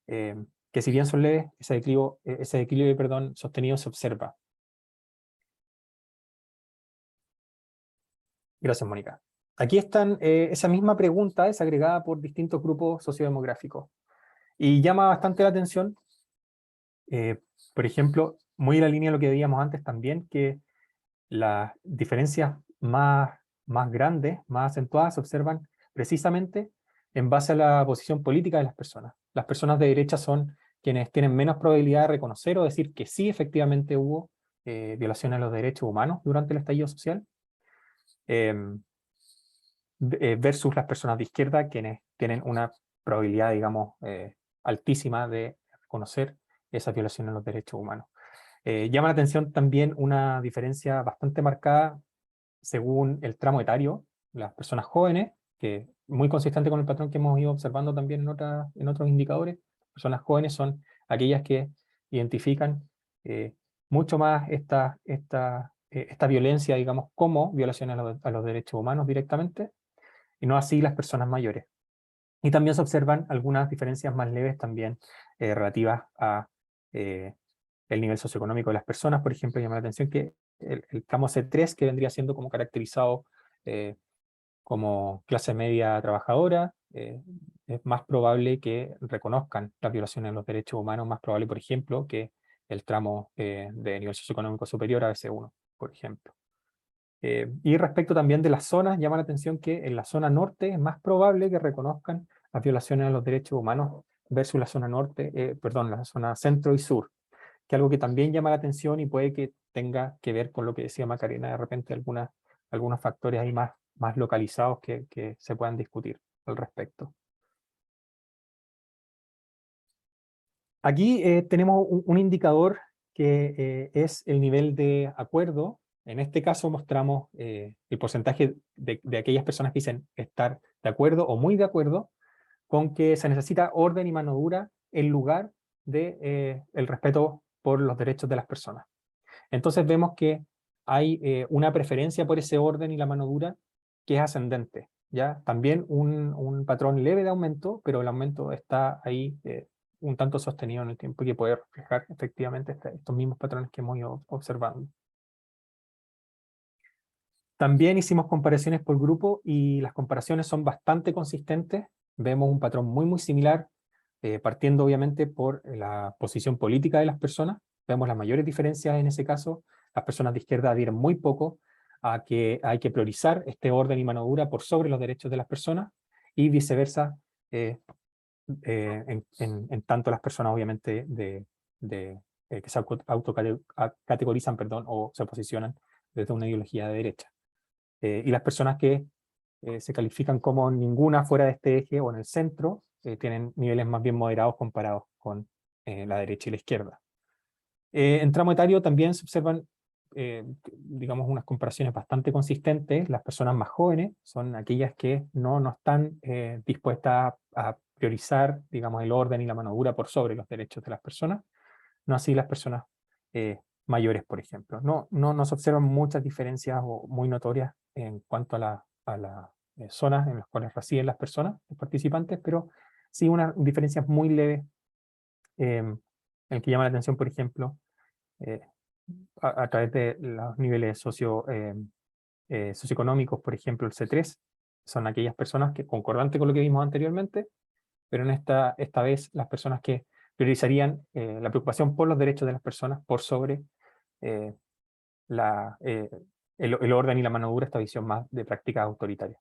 Que si bien son leves, ese declive, perdón, sostenido se observa. Gracias, Mónica. Aquí están, esa misma pregunta es agregada por distintos grupos sociodemográficos. Y llama bastante la atención, por ejemplo, muy en la línea de lo que veíamos antes también, que las diferencias más grandes, más acentuadas, se observan precisamente en base a la posición política de las personas. Las personas de derecha son quienes tienen menos probabilidad de reconocer o decir que sí, efectivamente hubo violaciones a los derechos humanos durante el estallido social, versus las personas de izquierda, quienes tienen una probabilidad, digamos, altísima de reconocer esas violaciones a los derechos humanos. Llama la atención también una diferencia bastante marcada según el tramo etario. Las personas jóvenes, que muy consistente con el patrón que hemos ido observando también en otros indicadores, personas jóvenes son aquellas que identifican mucho más esta violencia, digamos, como violaciones a los derechos humanos directamente, y no así las personas mayores. Y también se observan algunas diferencias más leves también relativas a el nivel socioeconómico de las personas. Por ejemplo, llama la atención que el tramo C3, que vendría siendo como caracterizado como clase media trabajadora, es más probable que reconozcan las violaciones de los derechos humanos, más probable, por ejemplo, que el tramo de nivel socioeconómico superior, a ABC1, por ejemplo. Y respecto también de las zonas, llama la atención que en la zona norte es más probable que reconozcan las violaciones a los derechos humanos versus la zona norte, perdón, la zona centro y sur, que algo que también llama la atención y puede que tenga que ver con lo que decía Macarena, de repente algunos factores ahí más localizados que se puedan discutir al respecto. Aquí tenemos un indicador que es el nivel de acuerdo. En este caso mostramos el porcentaje de aquellas personas que dicen estar de acuerdo o muy de acuerdo con que se necesita orden y mano dura en lugar de el respeto por los derechos de las personas. Entonces vemos que hay una preferencia por ese orden y la mano dura que es ascendente, ¿ya? También un patrón leve de aumento, pero el aumento está ahí un tanto sostenido en el tiempo y que puede reflejar efectivamente estos mismos patrones que hemos ido observando. También hicimos comparaciones por grupo y las comparaciones son bastante consistentes. Vemos un patrón muy similar, partiendo obviamente por la posición política de las personas. Vemos las mayores diferencias en ese caso. Las personas de izquierda adhieren muy poco a que hay que priorizar este orden y mano dura por sobre los derechos de las personas, y viceversa, en tanto las personas obviamente que se autocategorizan, perdón, o se posicionan desde una ideología de derecha. Y las personas que se califican como ninguna fuera de este eje o en el centro, tienen niveles más bien moderados comparados con la derecha y la izquierda. En tramo etario también se observan, digamos, unas comparaciones bastante consistentes. Las personas más jóvenes son aquellas que no están dispuestas a priorizar, digamos, el orden y la mano dura por sobre los derechos de las personas, no así las personas mayores, por ejemplo. No se observan muchas diferencias o muy notorias en cuanto a las zonas en las cuales residen las personas, los participantes, pero sí unas diferencias muy leves, en el que llama la atención, por ejemplo, a través de los niveles socioeconómicos, por ejemplo, el C3, son aquellas personas que, concordante con lo que vimos anteriormente, pero en esta vez las personas que priorizarían la preocupación por los derechos de las personas por sobre eh, el orden y la mano dura, esta visión más de prácticas autoritarias.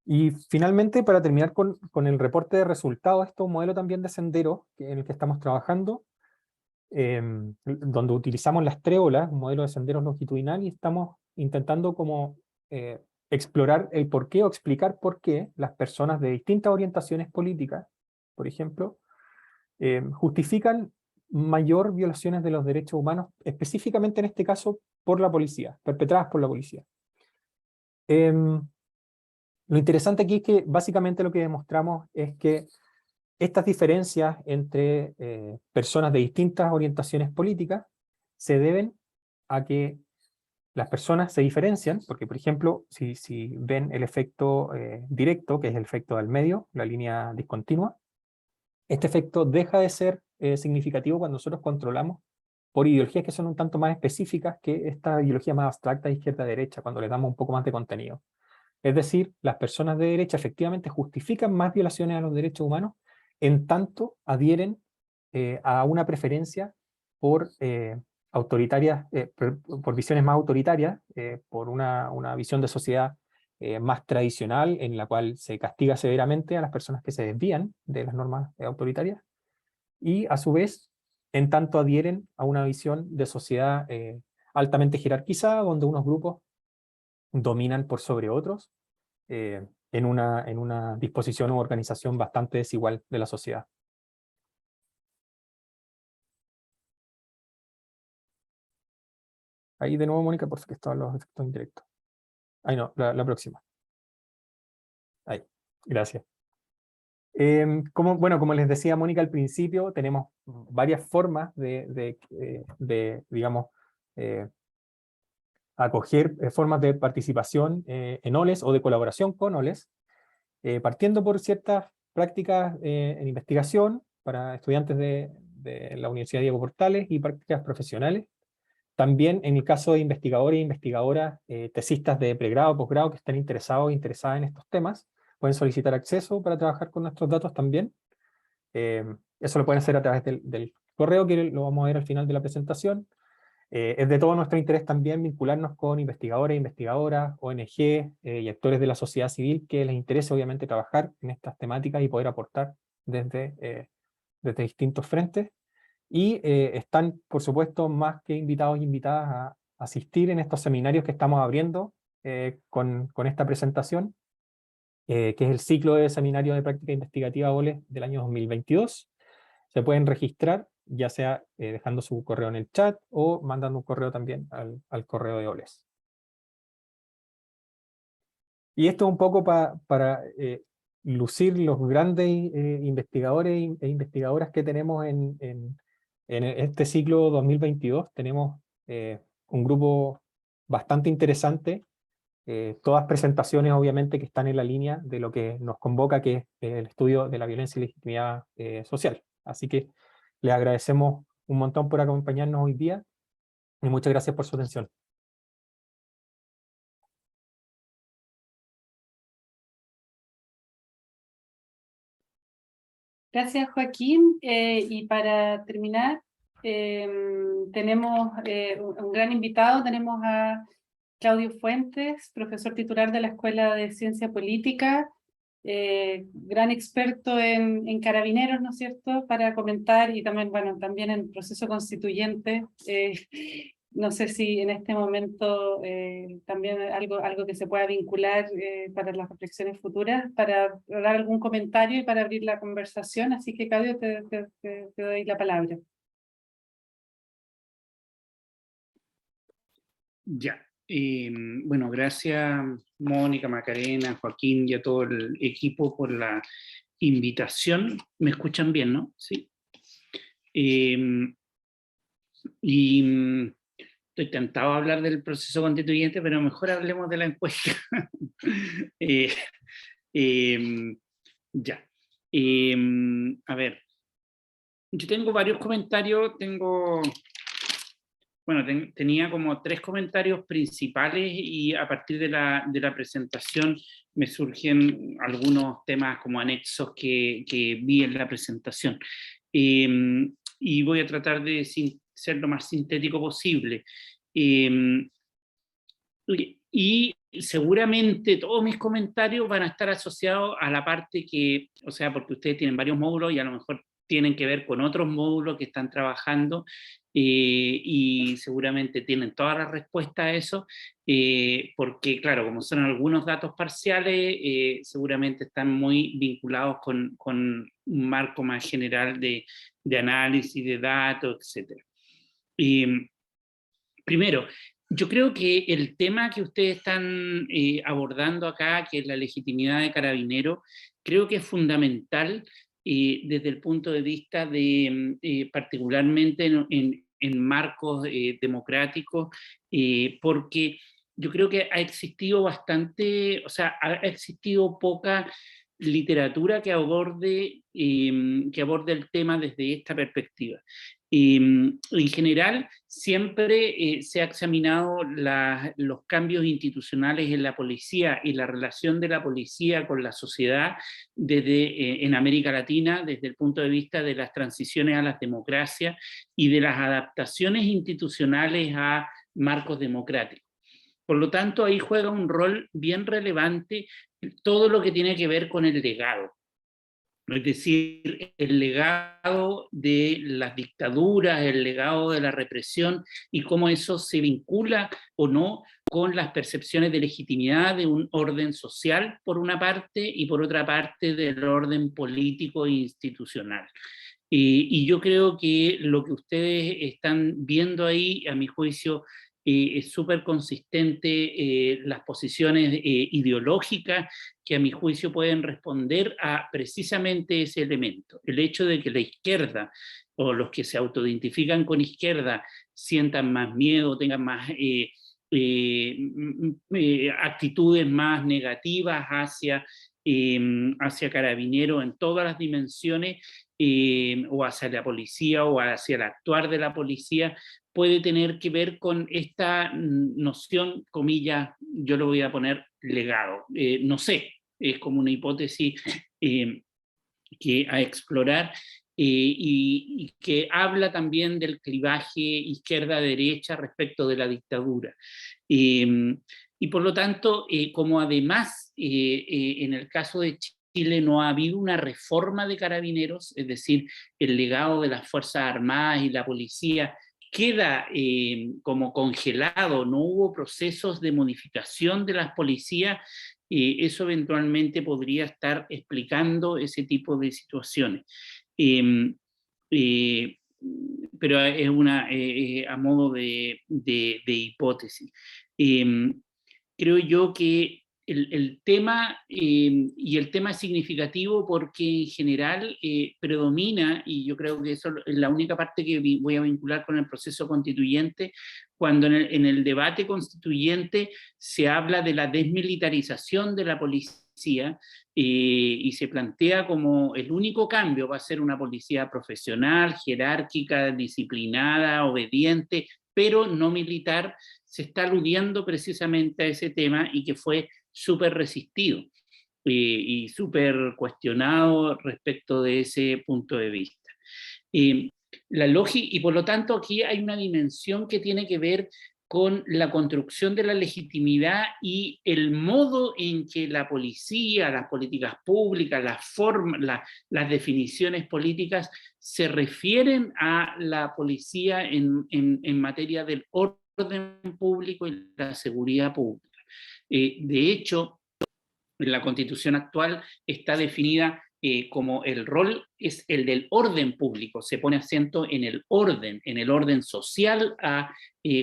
Y finalmente, para terminar con el reporte de resultados, esto es un modelo también de sendero en el que estamos trabajando, donde utilizamos las trébolas, un modelo de senderos longitudinal, y estamos intentando como explorar el por qué o explicar por qué las personas de distintas orientaciones políticas, por ejemplo, justifican mayor violaciones de los derechos humanos, específicamente en este caso por la policía, perpetradas por la policía. Lo interesante aquí es que básicamente lo que demostramos es que estas diferencias entre personas de distintas orientaciones políticas se deben a que las personas se diferencian, porque por ejemplo, si ven el efecto directo, que es el efecto del medio, la línea discontinua, este efecto deja de ser significativo cuando nosotros controlamos por ideologías que son un tanto más específicas que esta ideología más abstracta de izquierda-derecha, cuando le damos un poco más de contenido. Es decir, las personas de derecha efectivamente justifican más violaciones a los derechos humanos en tanto adhieren a una preferencia por por visiones más autoritarias, por una visión de sociedad más tradicional, en la cual se castiga severamente a las personas que se desvían de las normas autoritarias, y a su vez, en tanto adhieren a una visión de sociedad altamente jerarquizada, donde unos grupos dominan por sobre otros, en una disposición u organización bastante desigual de la sociedad. Ahí de nuevo, Mónica, por si que estaban los efectos indirectos. Ahí no, la próxima. Ahí, gracias. Como les decía Mónica al principio, tenemos varias formas digamos, acoger formas de participación en OLES o de colaboración con OLES, partiendo por ciertas prácticas en investigación para estudiantes de la Universidad Diego Portales y prácticas profesionales. También en el caso de investigadores e investigadoras, tesistas de pregrado o posgrado que estén interesados o interesadas en estos temas, pueden solicitar acceso para trabajar con nuestros datos también. Eso lo pueden hacer a través del correo, que lo vamos a ver al final de la presentación. Es de todo nuestro interés también vincularnos con investigadores, investigadoras, ONG y actores de la sociedad civil que les interese obviamente trabajar en estas temáticas y poder aportar desde distintos frentes. Y están, por supuesto, más que invitados y invitadas a asistir en estos seminarios que estamos abriendo con esta presentación, que es el ciclo de seminario de práctica investigativa OLES del año 2022. Se pueden registrar, ya sea dejando su correo en el chat o mandando un correo también al correo de OLES. Y esto un poco para lucir los grandes investigadores e investigadoras que tenemos en este ciclo 2022. Tenemos un grupo bastante interesante, todas presentaciones obviamente que están en la línea de lo que nos convoca, que es el estudio de la violencia y legitimidad social. Así que les agradecemos un montón por acompañarnos hoy día y muchas gracias por su atención. Gracias, Joaquín. Y para terminar, Tenemos un gran invitado, tenemos a Claudio Fuentes, profesor titular de la Escuela de Ciencia Política, gran experto en carabineros, ¿no es cierto?, para comentar, y también, bueno, también en proceso constituyente. No sé si en este momento también algo que se pueda vincular para las reflexiones futuras, para dar algún comentario y para abrir la conversación. Así que, Claudio, te doy la palabra. Ya. Bueno, gracias Mónica, Macarena, Joaquín y a todo el equipo por la invitación. ¿Me escuchan bien, no? Sí. Estoy tentado a hablar del proceso constituyente, pero mejor hablemos de la encuesta. Ya. A ver, yo tengo varios comentarios, bueno, tenía como 3 comentarios principales y a partir de la presentación me surgen algunos temas como anexos que vi en la presentación. Y voy a tratar de ser lo más sintético posible. Y seguramente todos mis comentarios van a estar asociados a la parte que, o sea, porque ustedes tienen varios módulos y a lo mejor tienen que ver con otros módulos que están trabajando, y seguramente tienen todas las respuestas a eso, porque claro, como son algunos datos parciales, seguramente están muy vinculados con un marco más general de análisis de datos, etc. Primero, yo creo que el tema que ustedes están abordando acá, que es la legitimidad de Carabineros, creo que es fundamental desde el punto de vista de, particularmente en marcos democráticos, porque yo creo que ha existido bastante, o sea, ha existido poca literatura que aborde el tema desde esta perspectiva. En general, siempre se ha examinado los cambios institucionales en la policía y la relación de la policía con la sociedad en América Latina desde el punto de vista de las transiciones a las democracias y de las adaptaciones institucionales a marcos democráticos. Por lo tanto, ahí juega un rol bien relevante todo lo que tiene que ver con el legado. Es decir, el legado de las dictaduras, el legado de la represión y cómo eso se vincula o no con las percepciones de legitimidad de un orden social, por una parte, y por otra parte del orden político e institucional. Y yo creo que lo que ustedes están viendo ahí, a mi juicio, es súper consistente las posiciones ideológicas que a mi juicio pueden responder a precisamente ese elemento. El hecho de que la izquierda o los que se autoidentifican con izquierda sientan más miedo, tengan más actitudes más negativas hacia Carabineros en todas las dimensiones, o hacia la policía o hacia el actuar de la policía, puede tener que ver con esta noción, comillas, yo lo voy a poner legado. No sé, es como una hipótesis que a explorar, y que habla también del clivaje izquierda-derecha respecto de la dictadura. Y por lo tanto, como además en el caso de Chile no ha habido una reforma de Carabineros, es decir, el legado de las Fuerzas Armadas y la policía queda como congelado, no hubo procesos de modificación de las policías, eso eventualmente podría estar explicando ese tipo de situaciones. Pero es a modo de hipótesis. Creo yo que el tema, y el tema es significativo porque en general predomina, y yo creo que eso es la única parte que voy a vincular con el proceso constituyente, cuando en el debate constituyente se habla de la desmilitarización de la policía, y se plantea como el único cambio va a ser una policía profesional, jerárquica, disciplinada, obediente, pero no militar. Se está aludiendo precisamente a ese tema y que fue súper resistido y súper cuestionado respecto de ese punto de vista. y por lo tanto aquí hay una dimensión que tiene que ver con la construcción de la legitimidad y el modo en que la policía, las políticas públicas, las definiciones políticas se refieren a la policía en materia del orden público y la seguridad pública. De hecho, en la Constitución actual está definida como el rol es el del orden público, se pone acento en el orden social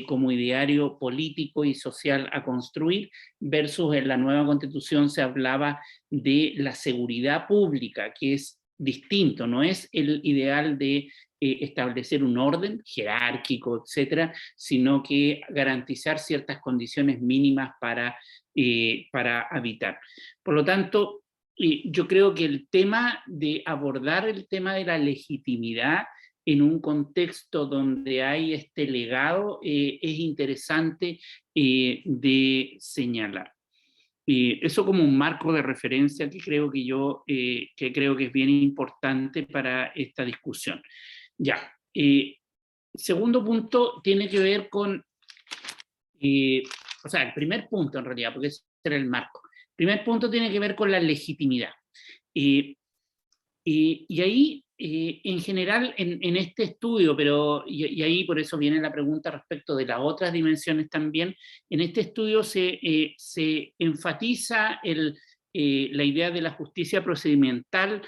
como ideario político y social a construir, versus en la nueva Constitución se hablaba de la seguridad pública, que es distinto, no es el ideal de establecer un orden jerárquico, etcétera, sino que garantizar ciertas condiciones mínimas para habitar. Por lo tanto, yo creo que el tema de abordar el tema de la legitimidad en un contexto donde hay este legado es interesante de señalar. Eso como un marco de referencia que creo que es bien importante para esta discusión. Ya. Segundo punto tiene que ver con, o sea, el primer punto en realidad, porque ese era el marco. El primer punto tiene que ver con la legitimidad. Y ahí, en general, en este estudio, y ahí por eso viene la pregunta respecto de las otras dimensiones también, en este estudio se enfatiza la idea de la justicia procedimental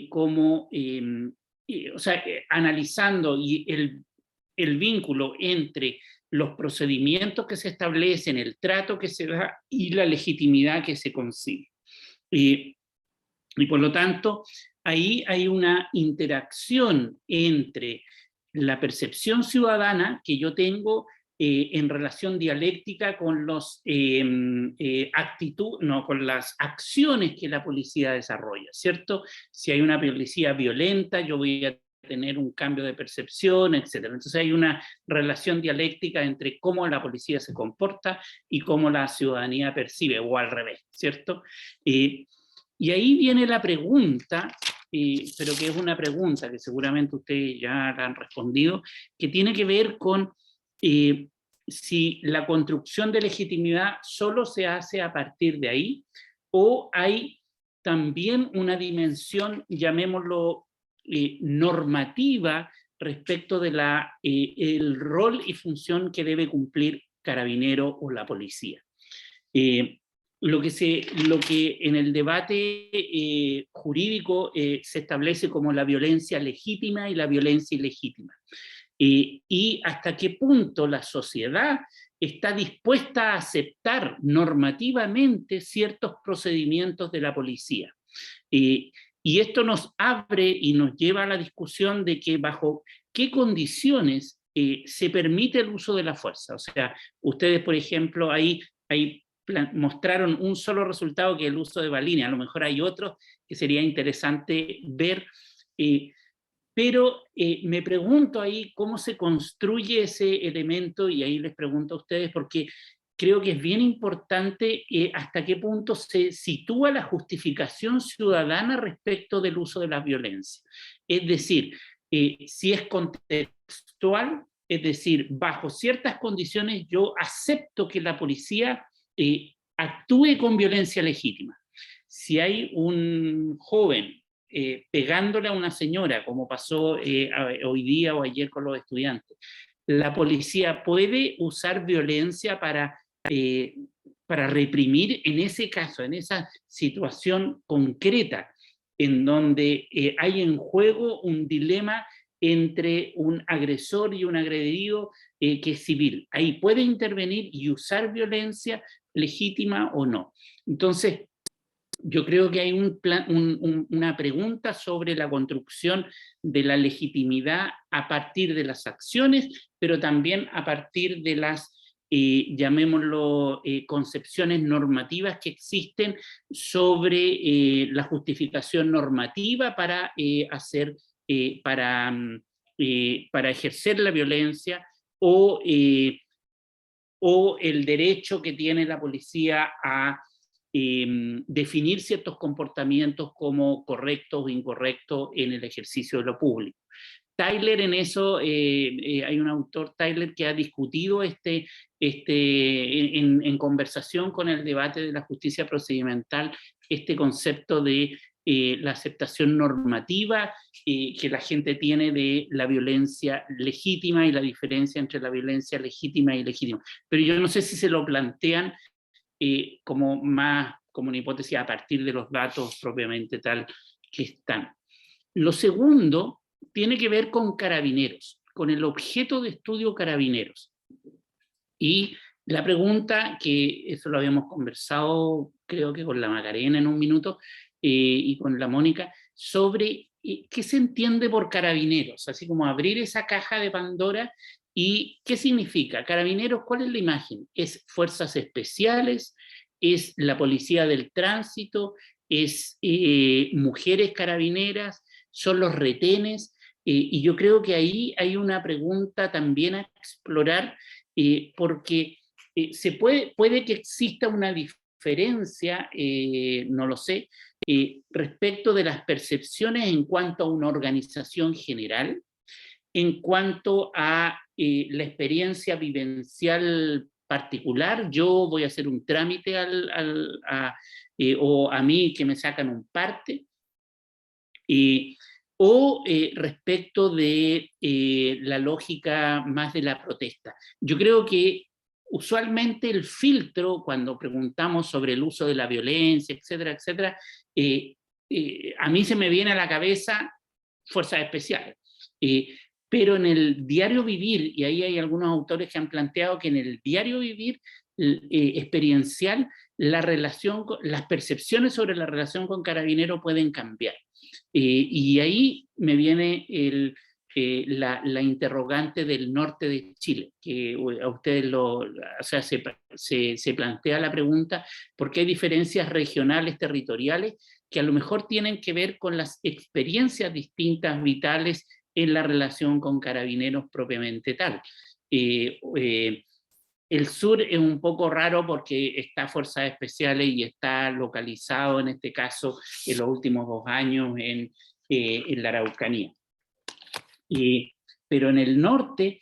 como, o sea, analizando el vínculo entre los procedimientos que se establecen, el trato que se da y la legitimidad que se consigue. Y por lo tanto, ahí hay una interacción entre la percepción ciudadana que yo tengo en relación dialéctica con con las acciones que la policía desarrolla, ¿cierto? Si hay una policía violenta, yo voy a tener un cambio de percepción, etc. Entonces hay una relación dialéctica entre cómo la policía se comporta y cómo la ciudadanía percibe, o al revés, ¿cierto? Y ahí viene la pregunta, pero que es una pregunta que seguramente ustedes ya la han respondido, que tiene que ver con si la construcción de legitimidad solo se hace a partir de ahí, o hay también una dimensión, llamémoslo, normativa respecto de el rol y función que debe cumplir carabinero o la policía. Lo que en el debate jurídico se establece como la violencia legítima y la violencia ilegítima. Y hasta qué punto la sociedad está dispuesta a aceptar normativamente ciertos procedimientos de la policía. Y esto nos abre y nos lleva a la discusión de que bajo qué condiciones se permite el uso de la fuerza. O sea, ustedes, por ejemplo, ahí mostraron un solo resultado, que es el uso de balines. A lo mejor hay otros que sería interesante ver, pero me pregunto ahí cómo se construye ese elemento, y ahí les pregunto a ustedes, porque creo que es bien importante hasta qué punto se sitúa la justificación ciudadana respecto del uso de la violencia. Es decir, si es contextual, es decir, bajo ciertas condiciones yo acepto que la policía actúe con violencia legítima. Si hay un joven pegándole a una señora, como pasó hoy día o ayer con los estudiantes, la policía puede usar violencia para reprimir en ese caso, en esa situación concreta, en donde hay en juego un dilema entre un agresor y un agredido que es civil. Ahí puede intervenir y usar violencia legítima o no. Entonces, yo creo que hay una pregunta sobre la construcción de la legitimidad a partir de las acciones, pero también a partir de las, llamémoslo, concepciones normativas que existen sobre la justificación normativa para ejercer la violencia o el derecho que tiene la policía a definir ciertos comportamientos como correctos o incorrectos en el ejercicio de lo público. Tyler en eso, hay un autor, Tyler, que ha discutido en conversación con el debate de la justicia procedimental, este concepto de la aceptación normativa que la gente tiene de la violencia legítima y la diferencia entre la violencia legítima y ilegítima. Pero yo no sé si se lo plantean como una hipótesis a partir de los datos propiamente tal que están. Lo segundo tiene que ver con Carabineros, con el objeto de estudio Carabineros. Y la pregunta, que eso lo habíamos conversado creo que con la Macarena en un minuto, y con la Mónica, sobre qué se entiende por Carabineros, así como abrir esa caja de Pandora. ¿Y qué significa? Carabineros, ¿cuál es la imagen? ¿Es fuerzas especiales? ¿Es la policía del tránsito? ¿Es mujeres carabineras? ¿Son los retenes? Y yo creo que ahí hay una pregunta también a explorar, porque puede que exista una diferencia, no lo sé, respecto de las percepciones en cuanto a una organización general, en cuanto a la experiencia vivencial particular. Yo voy a hacer un trámite o a mí que me sacan un parte, o respecto de la lógica más de la protesta. Yo creo que usualmente el filtro, cuando preguntamos sobre el uso de la violencia, etcétera, etcétera, a mí se me viene a la cabeza fuerzas especiales. Pero en el diario vivir, y ahí hay algunos autores que han planteado que en el diario vivir experiencial, las percepciones sobre la relación con Carabinero pueden cambiar. Y ahí me viene la interrogante del norte de Chile, que a ustedes se plantea la pregunta, ¿por qué hay diferencias regionales, territoriales, que a lo mejor tienen que ver con las experiencias distintas, vitales, en la relación con Carabineros propiamente tal? El sur es un poco raro porque está Fuerzas Especiales y está localizado, en este caso, en los últimos 2 años en la Araucanía. Pero en el norte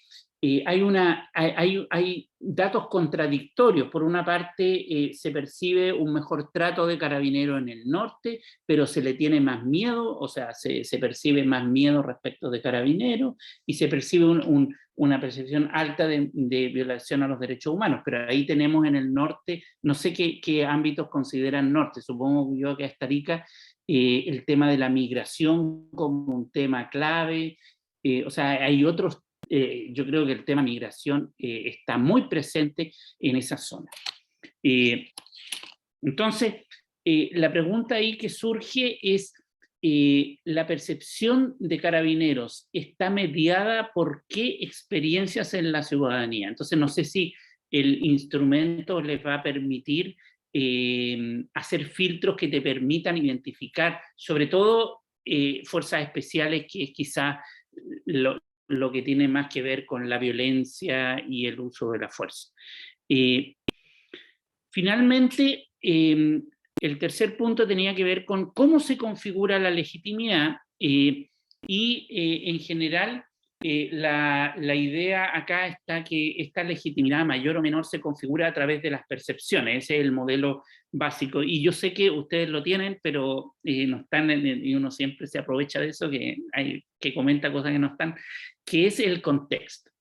hay datos contradictorios. Por una parte, se percibe un mejor trato de Carabinero en el norte, pero se le tiene más miedo, o sea, se percibe más miedo respecto de Carabinero, y se percibe una percepción alta de violación a los derechos humanos. Pero ahí tenemos en el norte, no sé qué ámbitos consideran norte, supongo yo que hasta Arica, el tema de la migración como un tema clave. O sea, hay otros, yo creo que el tema migración está muy presente en esa zona. Entonces, la pregunta ahí que surge es, ¿la percepción de Carabineros está mediada por qué experiencias en la ciudadanía? Entonces, no sé si el instrumento les va a permitir hacer filtros que te permitan identificar, sobre todo fuerzas especiales, que es quizá lo que tiene más que ver con la violencia y el uso de la fuerza. Finalmente, el tercer punto tenía que ver con cómo se configura la legitimidad, en general la idea acá está que esta legitimidad mayor o menor se configura a través de las percepciones. Ese es el modelo básico, y yo sé que ustedes lo tienen, pero no están, y uno siempre se aprovecha de eso, que comenta cosas que no están, que es el contexto.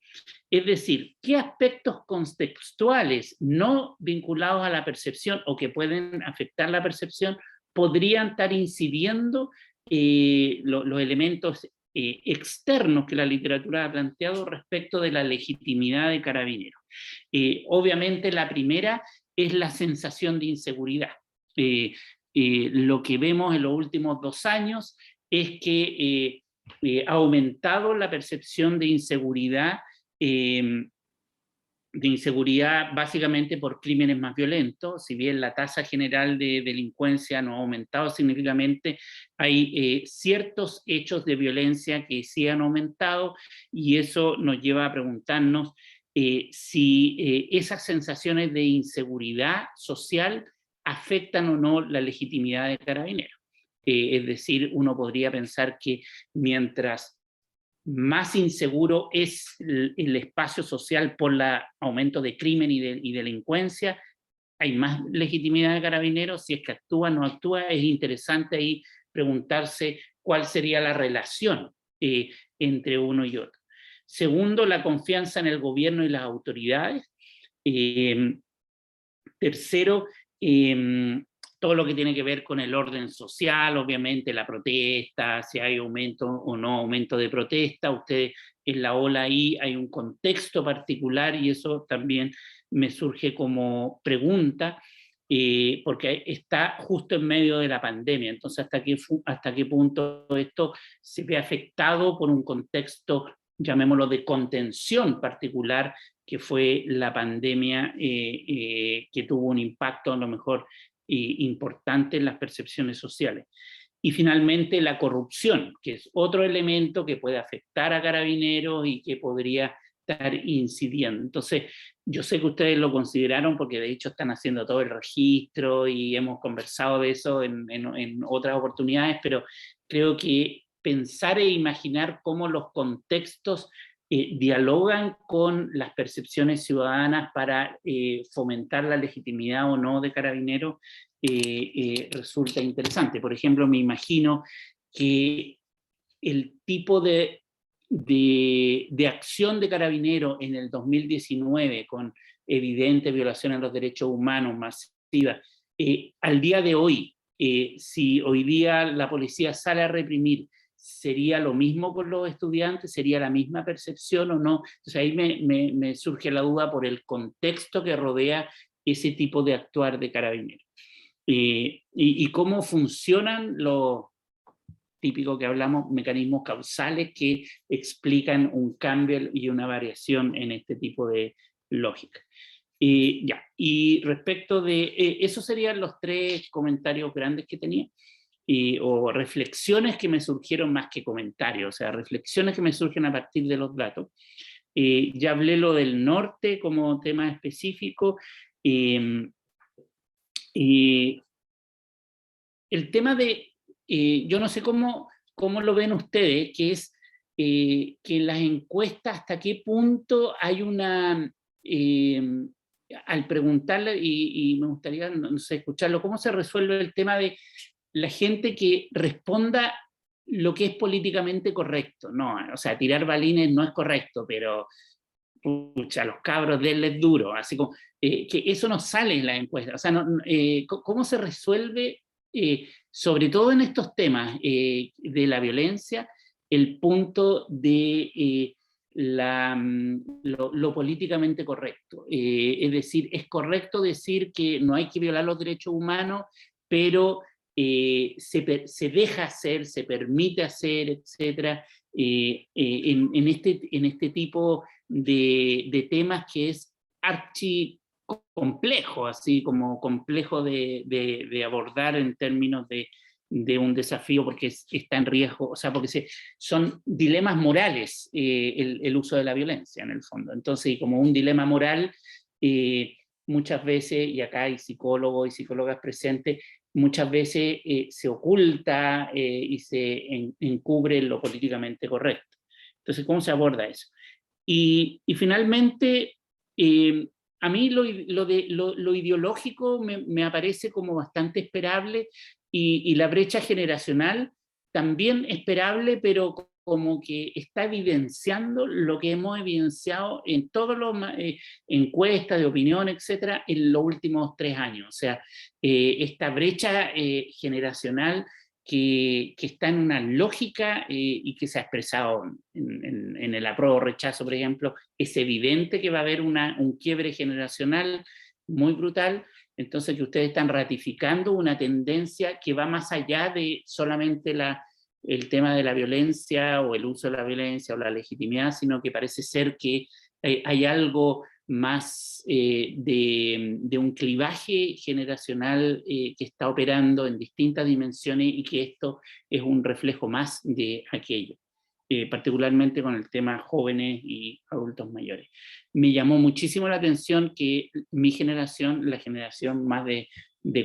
Es decir, qué aspectos contextuales no vinculados a la percepción o que pueden afectar la percepción podrían estar incidiendo los elementos externos que la literatura ha planteado respecto de la legitimidad de Carabineros. Obviamente la primera es la sensación de inseguridad. Lo que vemos en los últimos 2 años es que ha aumentado la percepción de inseguridad básicamente por crímenes más violentos. Si bien la tasa general de delincuencia no ha aumentado significativamente, hay ciertos hechos de violencia que sí han aumentado, y eso nos lleva a preguntarnos si esas sensaciones de inseguridad social afectan o no la legitimidad de Carabineros. Es decir, uno podría pensar que mientras más inseguro es el espacio social por el aumento de crimen y delincuencia, hay más legitimidad de Carabineros. Si es que actúa o no actúa, es interesante ahí preguntarse cuál sería la relación entre uno y otro. Segundo, la confianza en el gobierno y las autoridades. Tercero, todo lo que tiene que ver con el orden social, obviamente la protesta, si hay aumento o no aumento de protesta. Ustedes en la ola ahí hay un contexto particular y eso también me surge como pregunta, porque está justo en medio de la pandemia. Entonces, ¿hasta qué punto esto se ve afectado por un contexto, llamémoslo, de contención particular, que fue la pandemia, que tuvo un impacto a lo mejor importante en las percepciones sociales? Y finalmente la corrupción, que es otro elemento que puede afectar a Carabineros y que podría estar incidiendo. Entonces, yo sé que ustedes lo consideraron porque de hecho están haciendo todo el registro y hemos conversado de eso en otras oportunidades, pero creo que pensar e imaginar cómo los contextos dialogan con las percepciones ciudadanas para fomentar la legitimidad o no de Carabineros, resulta interesante. Por ejemplo, me imagino que el tipo de acción de Carabineros en el 2019, con evidente violación a los derechos humanos masiva, al día de hoy, si hoy día la policía sale a reprimir, ¿sería lo mismo con los estudiantes? ¿Sería la misma percepción o no? Entonces ahí me surge la duda por el contexto que rodea ese tipo de actuar de Carabineros. Y cómo funcionan los típicos que hablamos, mecanismos causales que explican un cambio y una variación en este tipo de lógica. Y respecto de esos serían los 3 comentarios grandes que tenía. O reflexiones que me surgieron más que comentarios, o sea, reflexiones que me surgen a partir de los datos. Ya hablé lo del norte como tema específico. El tema de, yo no sé cómo lo ven ustedes, que es que en las encuestas hasta qué punto hay una, al preguntarle, y me gustaría, no sé, escucharlo, cómo se resuelve el tema de la gente que responda lo que es políticamente correcto. No, o sea, tirar balines no es correcto, pero pucha, los cabros denles duro, así como que eso no sale en la encuesta. O sea, ¿cómo se resuelve, sobre todo en estos temas de la violencia, el punto de lo políticamente correcto? Es decir, es correcto decir que no hay que violar los derechos humanos, pero se deja hacer, se permite hacer, etc. En este tipo de temas que es archi complejo, así como complejo de abordar en términos de un desafío, porque está en riesgo, o sea, porque son dilemas morales, el uso de la violencia en el fondo. Entonces, y como un dilema moral, muchas veces, y acá hay psicólogos y psicólogas presentes, muchas veces se oculta y se encubre lo políticamente correcto. Entonces, ¿cómo se aborda eso? Y finalmente, a mí lo ideológico me aparece como bastante esperable, y la brecha generacional también esperable, pero como que está evidenciando lo que hemos evidenciado en todas las encuestas de opinión, etcétera, en los últimos 3 años. O sea, esta brecha generacional que está en una lógica y que se ha expresado en el apruebo o rechazo, por ejemplo, es evidente que va a haber un quiebre generacional muy brutal. Entonces, que ustedes están ratificando una tendencia que va más allá de solamente el tema de la violencia o el uso de la violencia o la legitimidad, sino que parece ser que hay algo más de un clivaje generacional que está operando en distintas dimensiones, y que esto es un reflejo más de aquello, particularmente con el tema jóvenes y adultos mayores. Me llamó muchísimo la atención que mi generación, la generación más de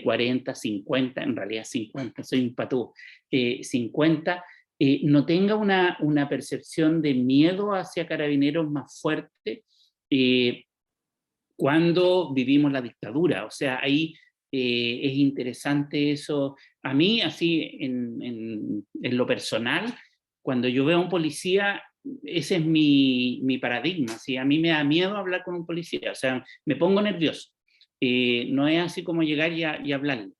40, 50, en realidad 50, soy un patú, 50, no tenga una percepción de miedo hacia Carabineros más fuerte cuando vivimos la dictadura. O sea, ahí es interesante eso. A mí, así, en lo personal, cuando yo veo a un policía, ese es mi paradigma. ¿Sí? A mí me da miedo hablar con un policía, o sea, me pongo nervioso. No es así como llegar y hablarle.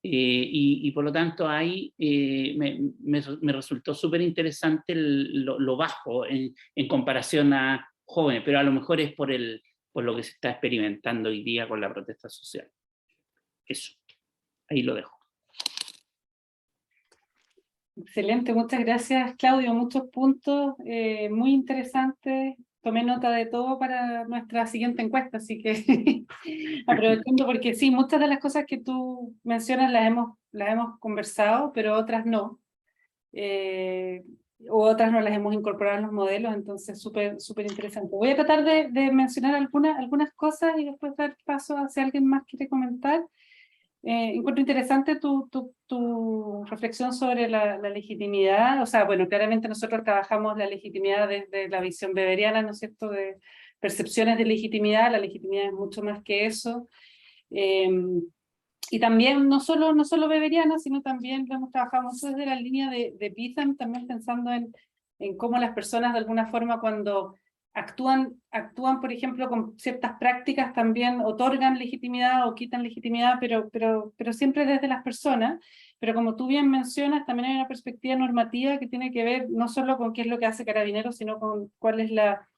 Y por lo tanto ahí me resultó súper interesante lo bajo en comparación a jóvenes, pero a lo mejor es por lo que se está experimentando hoy día con la protesta social. Eso, ahí lo dejo. Excelente, muchas gracias, Claudio. Muchos puntos muy interesantes. Tomé nota de todo para nuestra siguiente encuesta, así que aprovechando, porque sí, muchas de las cosas que tú mencionas las hemos conversado, pero otras no. O otras no las hemos incorporado en los modelos, entonces súper interesante. Voy a tratar de mencionar algunas cosas y después dar paso a si alguien más quiere comentar. Encuentro interesante tu reflexión sobre la legitimidad. O sea, bueno, claramente nosotros trabajamos la legitimidad desde la visión weberiana, ¿no es cierto?, de percepciones de legitimidad. La legitimidad es mucho más que eso. Y también no solo weberiana, sino también lo hemos trabajado mucho desde la línea de Bitham, también pensando en cómo las personas de alguna forma cuando actúan, por ejemplo, con ciertas prácticas también otorgan legitimidad o quitan legitimidad, pero siempre desde las personas. Pero como tú bien mencionas, también hay una perspectiva normativa que tiene que ver no solo con qué es lo que hace Carabineros, sino con cuál es la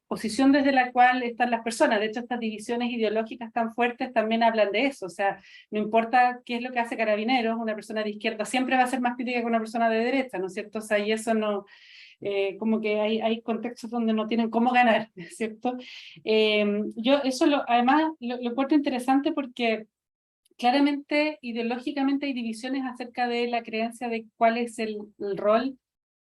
posición desde la cual están las personas. De hecho, estas divisiones ideológicas tan fuertes también hablan de eso. O sea, no importa qué es lo que hace Carabineros, una persona de izquierda siempre va a ser más crítica que una persona de derecha, ¿no es cierto? O sea, y eso no... como que hay contextos donde no tienen cómo ganar, ¿cierto? Yo eso además lo encuentro interesante porque claramente ideológicamente hay divisiones acerca de la creencia de cuál es el rol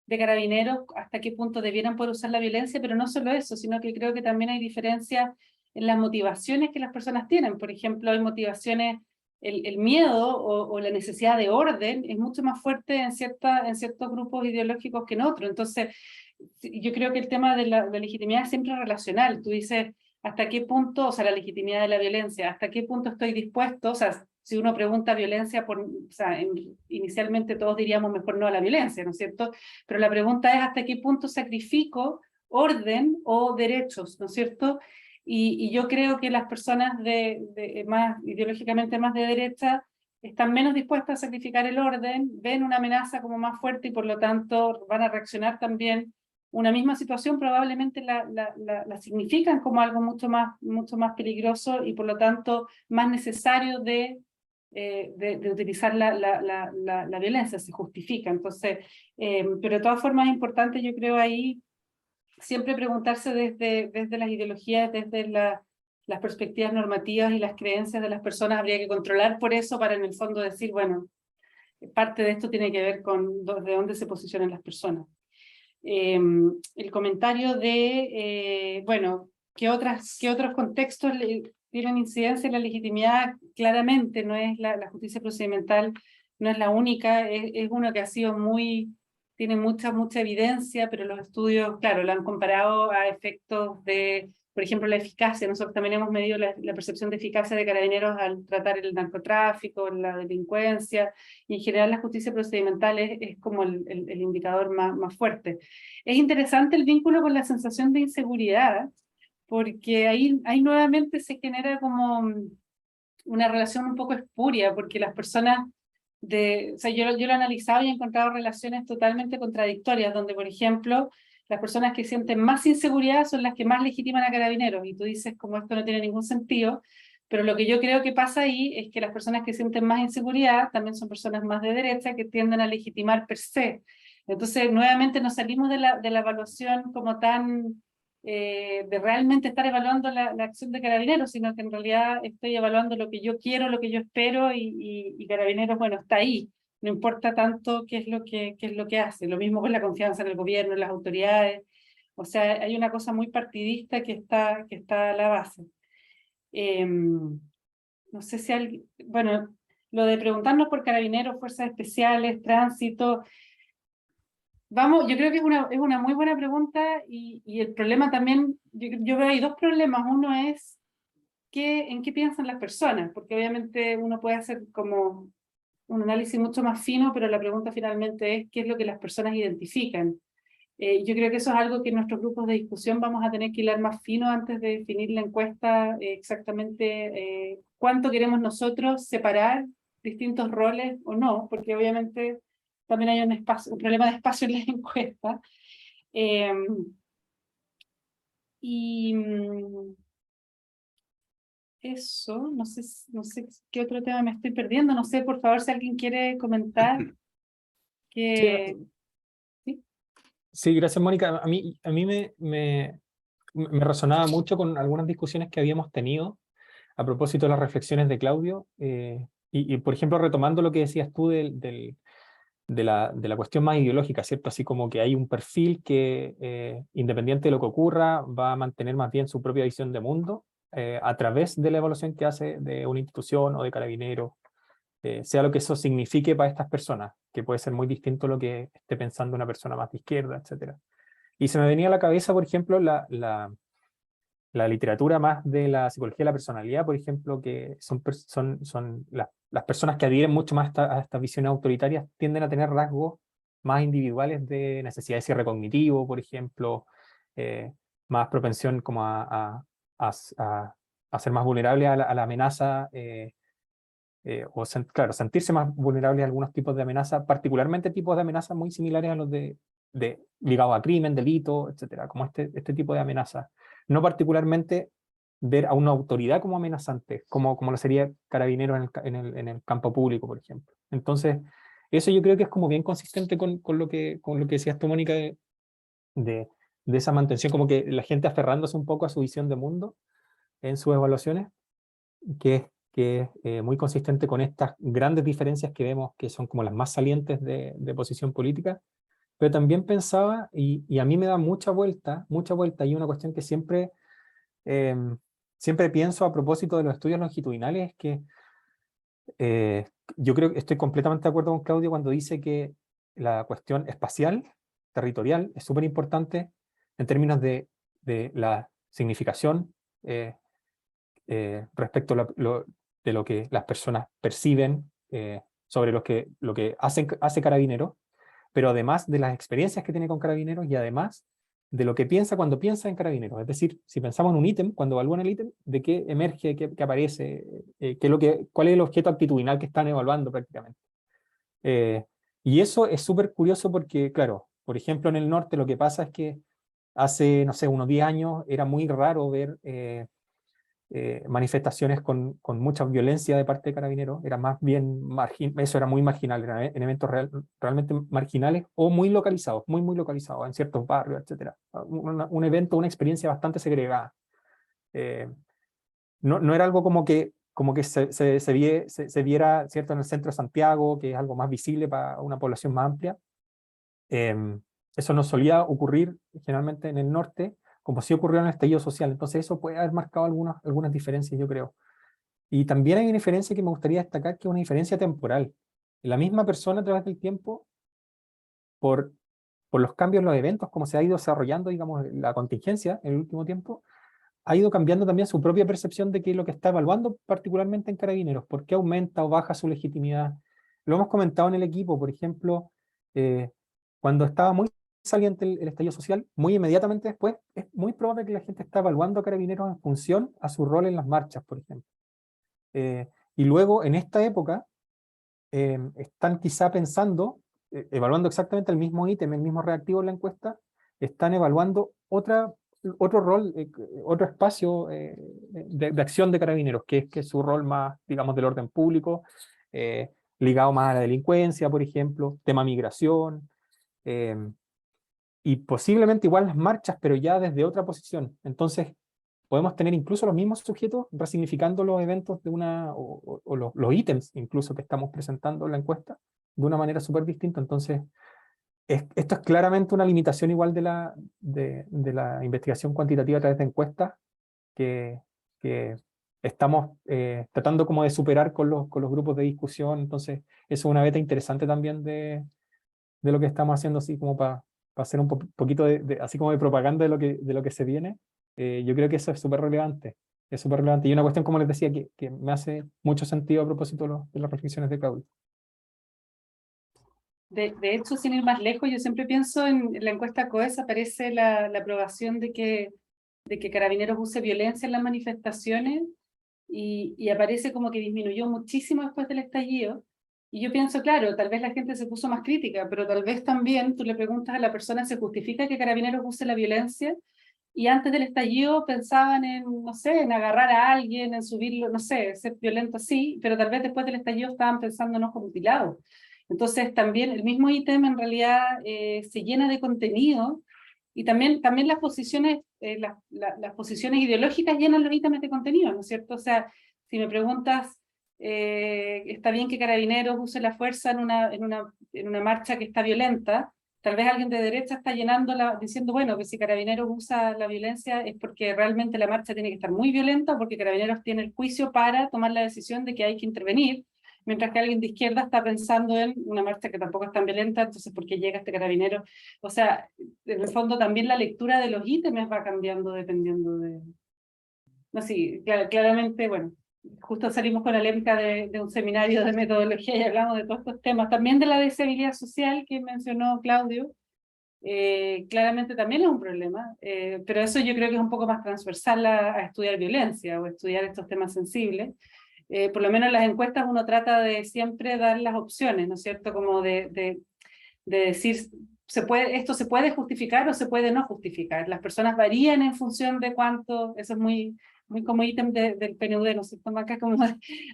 de Carabineros, hasta qué punto debieran poder usar la violencia, pero no solo eso, sino que creo que también hay diferencias en las motivaciones que las personas tienen. Por ejemplo, hay motivaciones, el miedo o la necesidad de orden es mucho más fuerte en ciertos grupos ideológicos que en otros. Entonces, yo creo que el tema de la legitimidad es siempre relacional. Tú dices, ¿hasta qué punto, o sea, la legitimidad de la violencia, hasta qué punto estoy dispuesto? O sea, si uno pregunta violencia, o sea, inicialmente todos diríamos mejor no a la violencia, ¿no es cierto? Pero la pregunta es hasta qué punto sacrifico orden o derechos, ¿no es cierto? Y yo creo que las personas más ideológicamente más de derecha están menos dispuestas a sacrificar el orden, ven una amenaza como más fuerte y por lo tanto van a reaccionar también. Una misma situación probablemente la significan como algo mucho más peligroso y por lo tanto más necesario de utilizar la violencia, se justifica. Entonces, pero de todas formas es importante, yo creo, ahí siempre preguntarse desde las ideologías, desde las perspectivas normativas y las creencias de las personas, habría que controlar por eso para en el fondo decir, bueno, parte de esto tiene que ver con de dónde se posicionan las personas. El comentario de, bueno, ¿qué otros contextos tienen incidencia en la legitimidad? Claramente no es la justicia procedimental, no es la única, es uno que ha sido tiene mucha evidencia, pero los estudios, claro, lo han comparado a efectos de, por ejemplo, la eficacia. Nosotros también hemos medido la percepción de eficacia de Carabineros al tratar el narcotráfico, la delincuencia, y en general la justicia procedimental es como el indicador más fuerte. Es interesante el vínculo con la sensación de inseguridad, porque ahí nuevamente se genera como una relación un poco espuria, porque las personas o sea, yo lo he analizado y he encontrado relaciones totalmente contradictorias, donde, por ejemplo, las personas que sienten más inseguridad son las que más legitiman a Carabineros, y tú dices, como esto no tiene ningún sentido, pero lo que yo creo que pasa ahí es que las personas que sienten más inseguridad también son personas más de derecha que tienden a legitimar per se. Entonces, nuevamente nos salimos de la evaluación como tan de realmente estar evaluando la acción de Carabineros, sino que en realidad estoy evaluando lo que yo quiero, lo que yo espero, y Carabineros, bueno, está ahí. No importa tanto qué es lo que hace. Lo mismo con la confianza en el gobierno, en las autoridades. O sea, hay una cosa muy partidista que está a la base. No sé si alguien... Bueno, lo de preguntarnos por Carabineros, fuerzas especiales, tránsito... Yo creo que es una muy buena pregunta y el problema también, yo veo ahí dos problemas. Uno es en qué piensan las personas, porque obviamente uno puede hacer como un análisis mucho más fino, pero la pregunta finalmente es qué es lo que las personas identifican. Yo creo que eso es algo que en nuestros grupos de discusión vamos a tener que hilar más fino antes de definir la encuesta exactamente cuánto queremos nosotros separar distintos roles o no, porque obviamente también hay un problema de espacio en las encuestas. Eh, y eso, no sé qué otro tema me estoy perdiendo, no sé, por favor, si alguien quiere comentar Sí, que... ¿sí? sí, gracias, Mónica. A mí me resonaba mucho con algunas discusiones que habíamos tenido a propósito de las reflexiones de Claudio. Por ejemplo, retomando lo que decías tú de la cuestión más ideológica, ¿cierto? Así como que hay un perfil que, independiente de lo que ocurra, va a mantener más bien su propia visión de mundo a través de la evaluación que hace de una institución o de Carabineros, sea lo que eso signifique para estas personas, que puede ser muy distinto a lo que esté pensando una persona más de izquierda, etcétera. Y se me venía a la cabeza, por ejemplo, la literatura más de la psicología de la personalidad, por ejemplo, que son las personas que adhieren mucho más a estas visiones autoritarias, tienden a tener rasgos más individuales de necesidad de cierre cognitivo, por ejemplo, eh, más propensión como a ser más vulnerable a la amenaza, claro, sentirse más vulnerable a algunos tipos de amenaza, particularmente tipos de amenazas muy similares a los ligados a crimen, delito, etcétera, como este tipo de amenazas. No particularmente ver a una autoridad como amenazante, como lo sería Carabineros en el campo público, por ejemplo. Entonces, eso yo creo que es como bien consistente con lo que decías tú, Mónica, de, de esa mantención, como que la gente aferrándose un poco a su visión de mundo en sus evaluaciones, que es muy consistente con estas grandes diferencias que vemos, que son como las más salientes de posición política. Pero también pensaba, y a mí me da mucha vuelta, y una cuestión que eh, siempre pienso a propósito de los estudios longitudinales, es que yo creo que estoy completamente de acuerdo con Claudio cuando dice que la cuestión espacial, territorial, es súper importante en términos de la significación respecto a de lo que las personas perciben sobre lo que hace Carabineros, pero además de las experiencias que tiene con Carabineros y además de lo que piensa cuando piensa en Carabineros. Es decir, si pensamos en un ítem, cuando evalúan el ítem, de qué emerge, qué aparece, cuál es el objeto actitudinal que están evaluando prácticamente. Eh, y eso es súper curioso porque, claro, por ejemplo, en el norte lo que pasa es que hace, no sé, unos 10 años era muy raro ver manifestaciones con mucha violencia de parte de Carabineros, era más bien eso era muy marginal, eran en eventos realmente marginales o muy localizados, muy localizados, en ciertos barrios, etcétera. Un evento, una experiencia bastante segregada. No era algo como que se viera, ¿cierto?, en el centro de Santiago, que es algo más visible para una población más amplia. Eso no solía ocurrir generalmente en el norte, como sí ocurrió en el estallido social. Entonces eso puede haber marcado algunas diferencias, yo creo. Y también hay una diferencia que me gustaría destacar, que es una diferencia temporal. La misma persona a través del tiempo, por, por los cambios en los eventos, como se ha ido desarrollando, digamos, la contingencia en el último tiempo, ha ido cambiando también su propia percepción de qué es lo que está evaluando, particularmente en Carabineros, por qué aumenta o baja su legitimidad. Lo hemos comentado en el equipo, por ejemplo, cuando estaba muy saliente el estallido social, muy inmediatamente después, es muy probable que la gente está evaluando a Carabineros en función a su rol en las marchas, por ejemplo. Y luego, en esta época, están quizá pensando, evaluando exactamente el mismo ítem, el mismo reactivo en la encuesta, están evaluando otro rol, otro espacio de acción de Carabineros, que es su rol más, digamos, del orden público, ligado más a la delincuencia, por ejemplo, tema migración, eh, y posiblemente igual las marchas, pero ya desde otra posición. Entonces, podemos tener incluso los mismos sujetos resignificando los eventos o los ítems incluso que estamos presentando en la encuesta de una manera súper distinta. Entonces, esto es claramente una limitación igual de la investigación cuantitativa a través de encuestas que estamos tratando como de superar con los grupos de discusión. Entonces, eso es una beta interesante también de lo que estamos haciendo, así como para hacer un poquito así como de propaganda de lo que se viene. Yo creo que eso es súper relevante. Es súper relevante. Y una cuestión, como les decía, que me hace mucho sentido a propósito de las reflexiones de Claudio. De hecho, sin ir más lejos, yo siempre pienso en la encuesta COES, aparece la aprobación de que Carabineros use violencia en las manifestaciones y aparece como que disminuyó muchísimo después del estallido. Y yo pienso, claro, tal vez la gente se puso más crítica, pero tal vez también tú le preguntas a la persona, ¿se justifica que Carabineros use la violencia? Y antes del estallido pensaban en, no sé, en agarrar a alguien, en subirlo, no sé, ser violento así, pero tal vez después del estallido estaban pensando en ojos mutilados. Entonces también el mismo ítem en realidad se llena de contenido y también las posiciones, las posiciones ideológicas llenan los ítems de contenido, ¿no es cierto? O sea, si me preguntas, está bien que Carabineros use la fuerza en una marcha que está violenta, tal vez alguien de derecha está llenándola diciendo, bueno, que si Carabineros usa la violencia es porque realmente la marcha tiene que estar muy violenta o porque Carabineros tiene el juicio para tomar la decisión de que hay que intervenir, mientras que alguien de izquierda está pensando en una marcha que tampoco es tan violenta, entonces ¿por qué llega este Carabinero? O sea, en el fondo también la lectura de los ítems va cambiando dependiendo de... No, sí, claramente, bueno, justo salimos con la LEMCA de un seminario de metodología y hablamos de todos estos temas, también de la deseabilidad social que mencionó Claudio, claramente también es un problema, pero eso yo creo que es un poco más transversal a estudiar violencia o estudiar estos temas sensibles. Por lo menos en las encuestas uno trata de siempre dar las opciones, ¿no es cierto? Como de decir, esto se puede justificar o se puede no justificar. Las personas varían en función de cuánto, eso es muy como ítem del PNUD, ¿no es cierto? Acá como,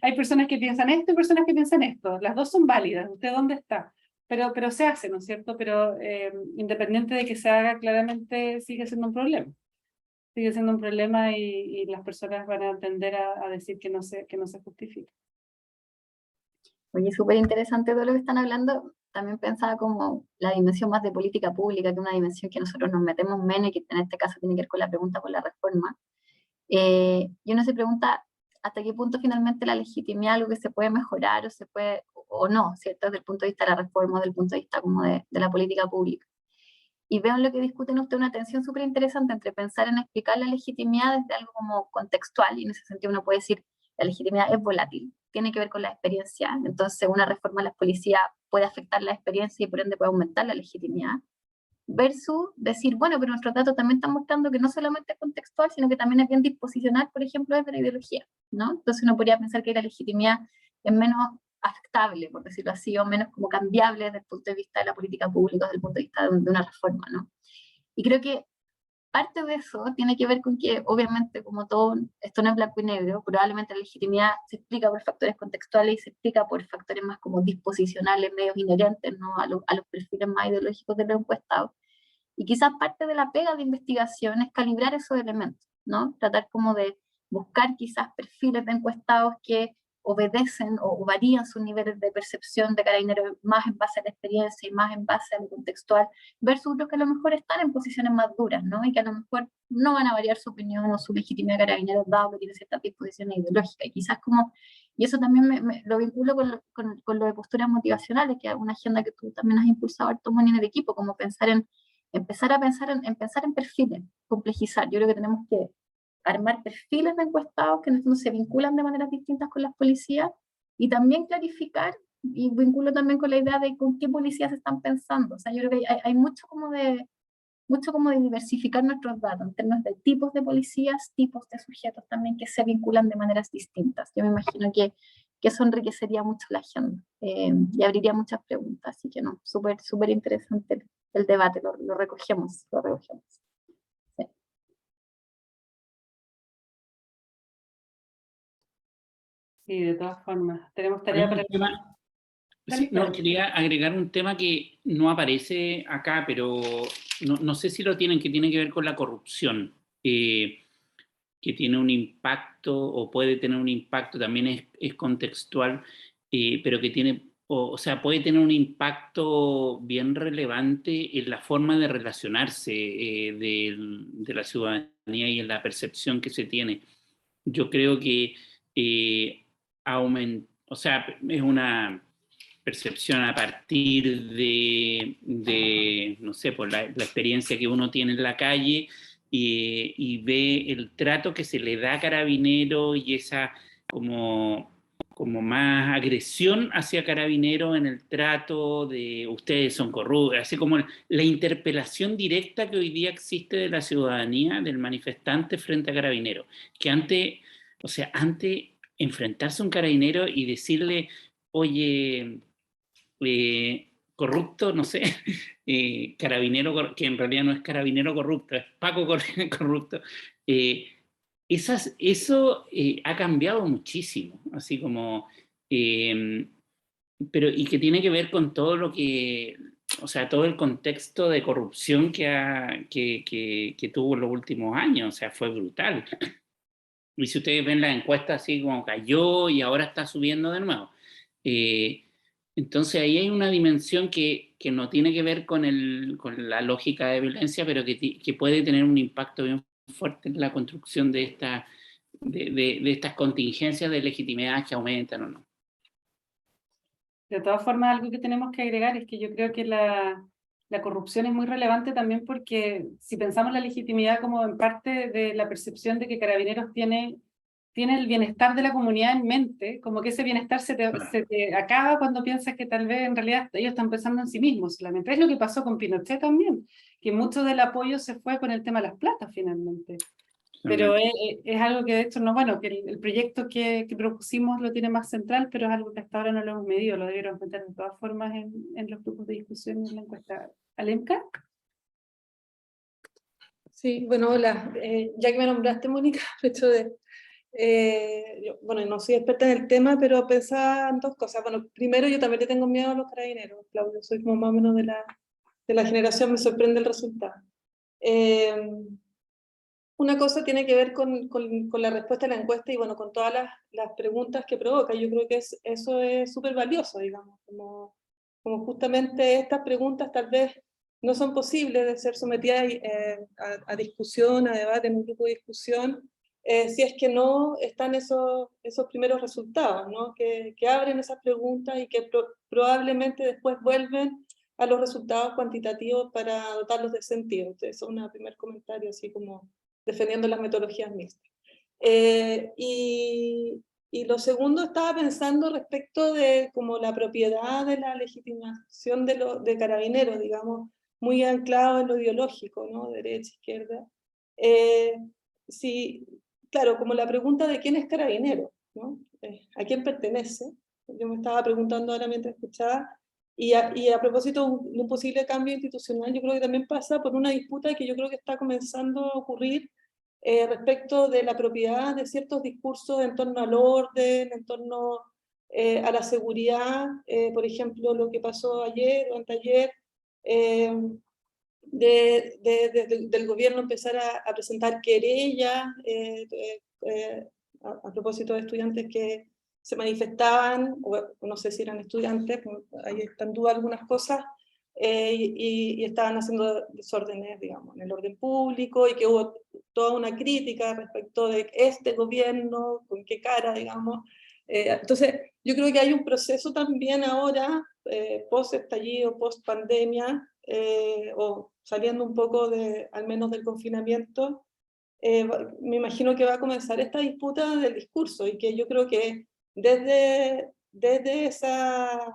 hay personas que piensan esto y personas que piensan esto, las dos son válidas, ¿usted dónde está? Pero se hace, ¿no es cierto? Pero independiente de que se haga, claramente sigue siendo un problema. Sigue siendo un problema y las personas van a tender a decir que no se justifica. Oye, súper interesante todo lo que están hablando. También pensaba como la dimensión más de política pública, que una dimensión que nosotros nos metemos menos y que en este caso tiene que ver con la pregunta por la reforma. Y uno se pregunta hasta qué punto finalmente la legitimidad es algo que se puede mejorar o no, ¿cierto? Desde el punto de vista de la reforma, desde el punto de vista como de la política pública. Y veo en lo que discuten ustedes una tensión súper interesante entre pensar en explicar la legitimidad desde algo como contextual, y en ese sentido uno puede decir la legitimidad es volátil, tiene que ver con la experiencia, entonces una reforma a la policía puede afectar la experiencia y por ende puede aumentar la legitimidad, versus decir, bueno, pero nuestros datos también están mostrando que no solamente es contextual, sino que también es bien disposicional, por ejemplo, desde la ideología, ¿no? Entonces uno podría pensar que la legitimidad es menos afectable, por decirlo así, o menos como cambiable desde el punto de vista de la política pública, desde el punto de vista de una reforma, ¿no? Y creo que parte de eso tiene que ver con que, obviamente, como todo, esto no es blanco y negro, probablemente la legitimidad se explica por factores contextuales y se explica por factores más como disposicionales, medios inherentes, ¿no? a los perfiles más ideológicos de los encuestados. Y quizás parte de la pega de investigación es calibrar esos elementos, ¿no? Tratar como de buscar quizás perfiles de encuestados que obedecen o varían sus niveles de percepción de Carabineros más en base a la experiencia y más en base a lo contextual, versus los que a lo mejor están en posiciones más duras, ¿no? Y que a lo mejor no van a variar su opinión o su legitimidad de Carabineros dado que tiene ciertas disposiciones ideológicas. Y quizás como, y eso también lo vinculo con lo de posturas motivacionales, que es una agenda que tú también has impulsado harto en el equipo, como empezar a pensar en perfiles, complejizar. Yo creo que tenemos que armar perfiles de encuestados que en el fondo se vinculan de maneras distintas con las policías y también clarificar, y vinculo también con la idea de con qué policías están pensando. O sea, yo creo que hay mucho como de diversificar nuestros datos en términos de tipos de policías, tipos de sujetos también que se vinculan de maneras distintas. Yo me imagino que eso enriquecería mucho la agenda y abriría muchas preguntas. Así que no, súper interesante el debate, lo recogemos. Sí. Sí, de todas formas, tenemos tarea para... Sí, no, quería agregar un tema que no aparece acá, pero no sé si lo tienen, que tiene que ver con la corrupción, que tiene un impacto o puede tener un impacto, también es contextual, pero que tiene, o sea, puede tener un impacto bien relevante en la forma de relacionarse de la ciudadanía y en la percepción que se tiene. Yo creo que o sea, es percepción a partir no sé, por la experiencia que uno tiene en la calle y ve el trato que se le da a Carabineros y esa como más agresión hacia Carabineros en el trato de ustedes son corruptos, así como la interpelación directa que hoy día existe de la ciudadanía, del manifestante frente a Carabineros, que antes enfrentarse a un carabinero y decirle, oye, corrupto, no sé, carabinero, que en realidad no es carabinero corrupto, es Paco corrupto, eso ha cambiado muchísimo, así como, pero y que tiene que ver con todo lo que, o sea, todo el contexto de corrupción que tuvo en los últimos años, o sea, fue brutal. Y si ustedes ven la encuesta así como cayó y ahora está subiendo de nuevo. Entonces ahí hay una dimensión que no tiene que ver con la lógica de violencia, pero que puede tener un impacto bien fuerte en la construcción de estas contingencias de legitimidad que aumentan o no. De todas formas, algo que tenemos que agregar es que yo creo que la corrupción es muy relevante también porque si pensamos la legitimidad como en parte de la percepción de que Carabineros tiene el bienestar de la comunidad en mente, como que ese bienestar se te acaba cuando piensas que tal vez en realidad ellos están pensando en sí mismos solamente. Es lo que pasó con Pinochet también, que mucho del apoyo se fue con el tema de las platas finalmente. Pero es algo que de hecho no, bueno, que el proyecto que propusimos lo tiene más central, pero es algo que hasta ahora no lo hemos medido, lo debieron meter de todas formas en los grupos de discusión y en la encuesta. ¿Alenka? Sí, bueno, hola. Ya que me nombraste, Mónica, el hecho de... bueno, no soy experta en el tema, pero pensaba en dos cosas. Bueno, primero, yo también le tengo miedo a los carabineros, Claudio, soy como más o menos de la generación, me sorprende el resultado. Una cosa tiene que ver con la respuesta a la encuesta y bueno, con todas las preguntas que provoca. Yo creo que eso es súper valioso, digamos, como justamente estas preguntas tal vez no son posibles de ser sometidas a discusión, a debate en un grupo de discusión, si es que no están esos primeros resultados, ¿no? que abren esas preguntas y que probablemente después vuelven a los resultados cuantitativos para dotarlos de sentido. Entonces, eso es un primer comentario así como defendiendo las metodologías mixtas. Y lo segundo, estaba pensando respecto de como la propiedad de la legitimación de Carabineros, digamos, muy anclado en lo ideológico, ¿no? Derecha, izquierda. Sí, claro, como la pregunta de quién es Carabinero, ¿no? ¿A quién pertenece? Yo me estaba preguntando ahora mientras escuchaba, y a propósito de un posible cambio institucional, yo creo que también pasa por una disputa que yo creo que está comenzando a ocurrir respecto de la propiedad de ciertos discursos en torno al orden, en torno a la seguridad, por ejemplo, lo que pasó ayer o anteayer, del gobierno empezar a presentar querellas a propósito de estudiantes que se manifestaban, o no sé si eran estudiantes, ahí están en duda algunas cosas, y estaban haciendo desórdenes, digamos, en el orden público, y que hubo toda una crítica respecto de este gobierno, con qué cara, digamos. Entonces, yo creo que hay un proceso también ahora, post-estallido, post-pandemia, o saliendo un poco al menos del confinamiento, me imagino que va a comenzar esta disputa del discurso, y que yo creo que desde esa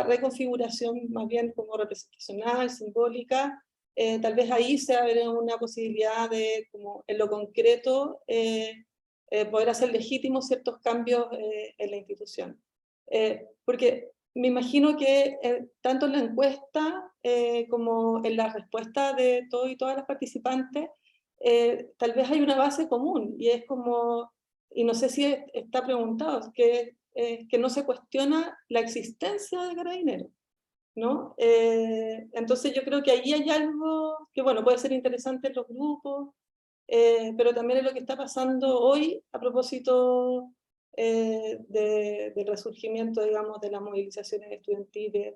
reconfiguración más bien como representacional, simbólica, tal vez ahí se abre una posibilidad de, como en lo concreto, poder hacer legítimos ciertos cambios en la institución. Porque me imagino que tanto en la encuesta como en la respuesta de todos y todas las participantes, tal vez hay una base común, y es como, y no sé si está preguntado, que no se cuestiona la existencia de Carabineros, ¿no? Entonces yo creo que ahí hay algo que, bueno, puede ser interesante en los grupos, pero también es lo que está pasando hoy a propósito del resurgimiento, digamos, de las movilizaciones estudiantiles,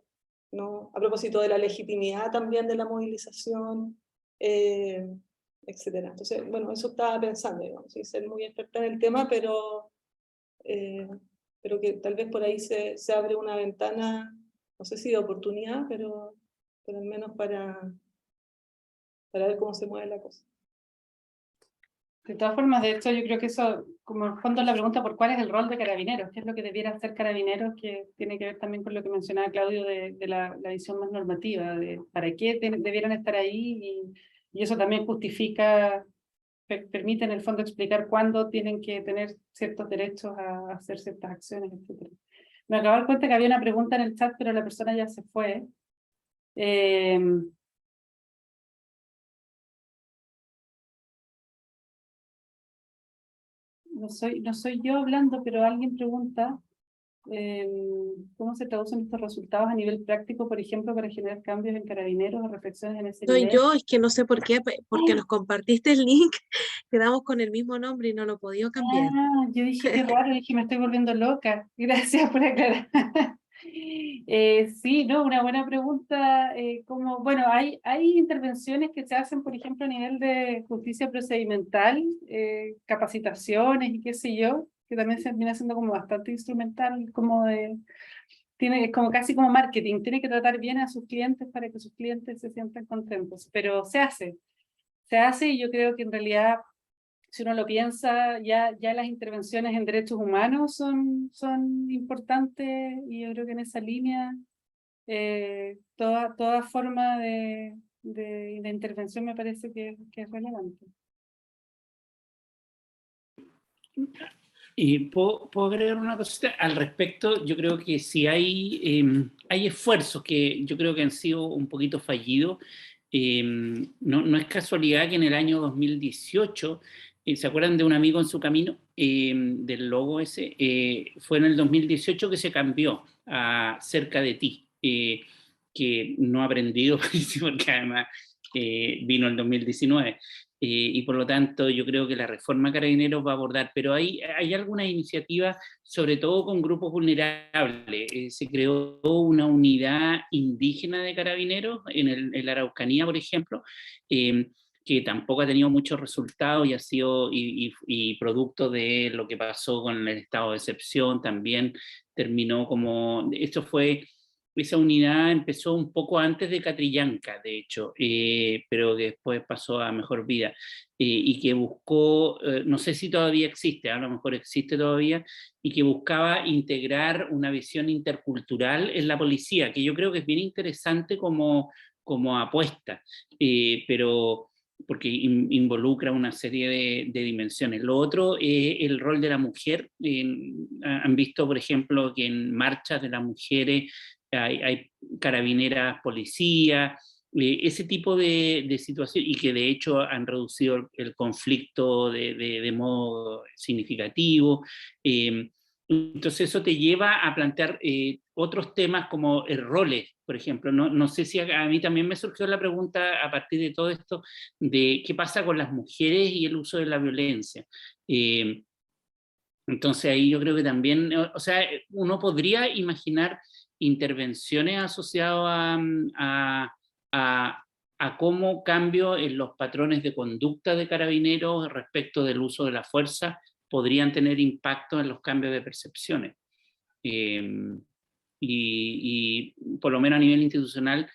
¿no? A propósito de la legitimidad también de la movilización, etcétera. Entonces, bueno, eso estaba pensando, digamos, sin ser muy experta en el tema, pero pero que tal vez por ahí se abre una ventana, no sé si de oportunidad, pero al menos para ver cómo se mueve la cosa. De todas formas, de hecho, yo creo que eso, como en el fondo la pregunta por cuál es el rol de Carabineros, qué es lo que debiera hacer Carabineros, que tiene que ver también con lo que mencionaba Claudio de la visión más normativa, de para qué debieran estar ahí, y eso también justifica, permite en el fondo explicar cuándo tienen que tener ciertos derechos a hacer ciertas acciones, etc. Me acabo de dar cuenta que había una pregunta en el chat, pero la persona ya se fue. No soy yo hablando, pero alguien pregunta cómo se traducen estos resultados a nivel práctico, por ejemplo, para generar cambios en Carabineros o reflexiones en ese Soy nivel. yo, es que no sé por qué, porque nos compartiste el link, quedamos con el mismo nombre y no lo he podido cambiar. Ah, yo dije qué raro, dije me estoy volviendo loca. Gracias por aclarar. Sí, no, una buena pregunta. Bueno, hay intervenciones que se hacen, por ejemplo, a nivel de justicia procedimental, capacitaciones y qué sé yo, que también se viene haciendo como bastante instrumental, es como casi como marketing, tiene que tratar bien a sus clientes para que sus clientes se sientan contentos, pero se hace y yo creo que en realidad, si uno lo piensa, ya las intervenciones en derechos humanos son importantes, y yo creo que en esa línea toda forma de intervención me parece que es relevante. Y ¿puedo agregar una cosita al respecto? Yo creo que si hay esfuerzos que yo creo que han sido un poquito fallidos. No es casualidad que en el año 2018, ¿se acuerdan de Un amigo en su camino? Del logo ese, fue en el 2018 que se cambió a Cerca de ti, que no ha aprendido, porque además vino el 2019. Y por lo tanto yo creo que la reforma Carabineros va a abordar, pero hay algunas iniciativas, sobre todo con grupos vulnerables. Se creó una unidad indígena de Carabineros en la Araucanía, por ejemplo, que tampoco ha tenido muchos resultados y ha sido y producto de lo que pasó con el estado de excepción. También terminó como, esa unidad empezó un poco antes de Catrillanca, de hecho, pero que después pasó a Mejor Vida, y que buscó, no sé si todavía existe, a lo mejor existe todavía, y que buscaba integrar una visión intercultural en la policía, que yo creo que es bien interesante como apuesta, pero porque involucra una serie de dimensiones. Lo otro es el rol de la mujer. Han visto, por ejemplo, que en marchas de las mujeres hay carabineras, policía, ese tipo de situación, y que de hecho han reducido el conflicto de modo significativo. Entonces eso te lleva a plantear otros temas como roles, por ejemplo. No sé si a mí también me surgió la pregunta a partir de todo esto de qué pasa con las mujeres y el uso de la violencia. Entonces ahí yo creo que también, o sea, uno podría imaginar intervenciones asociadas a cómo cambio en los patrones de conducta de Carabineros respecto del uso de la fuerza podrían tener impacto en los cambios de percepciones. Y por lo menos a nivel institucional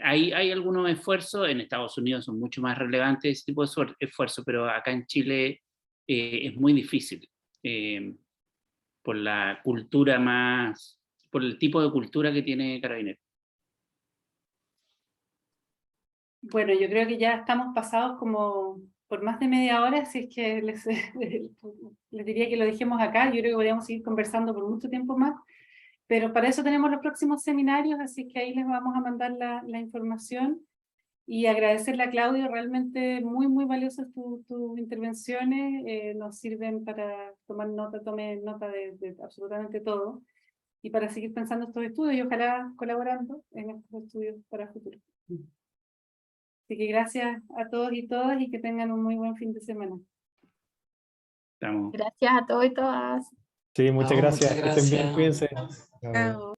hay algunos esfuerzos. En Estados Unidos son mucho más relevantes ese tipo de esfuerzos, pero acá en Chile es muy difícil. Por la cultura por el tipo de cultura que tiene Carabineros. Bueno, yo creo que ya estamos pasados como por más de media hora, así es que les diría que lo dejemos acá. Yo creo que podríamos seguir conversando por mucho tiempo más, pero para eso tenemos los próximos seminarios, así que ahí les vamos a mandar la información. Y agradecerle a Claudio, realmente muy, muy valiosas tus intervenciones, nos sirven para tome nota de absolutamente todo, y para seguir pensando estos estudios y ojalá colaborando en estos estudios para el futuro. Así que gracias a todos y todas, y que tengan un muy buen fin de semana. Gracias a todos y todas. Sí, muchas gracias. Que estén bien, cuídense. Chao.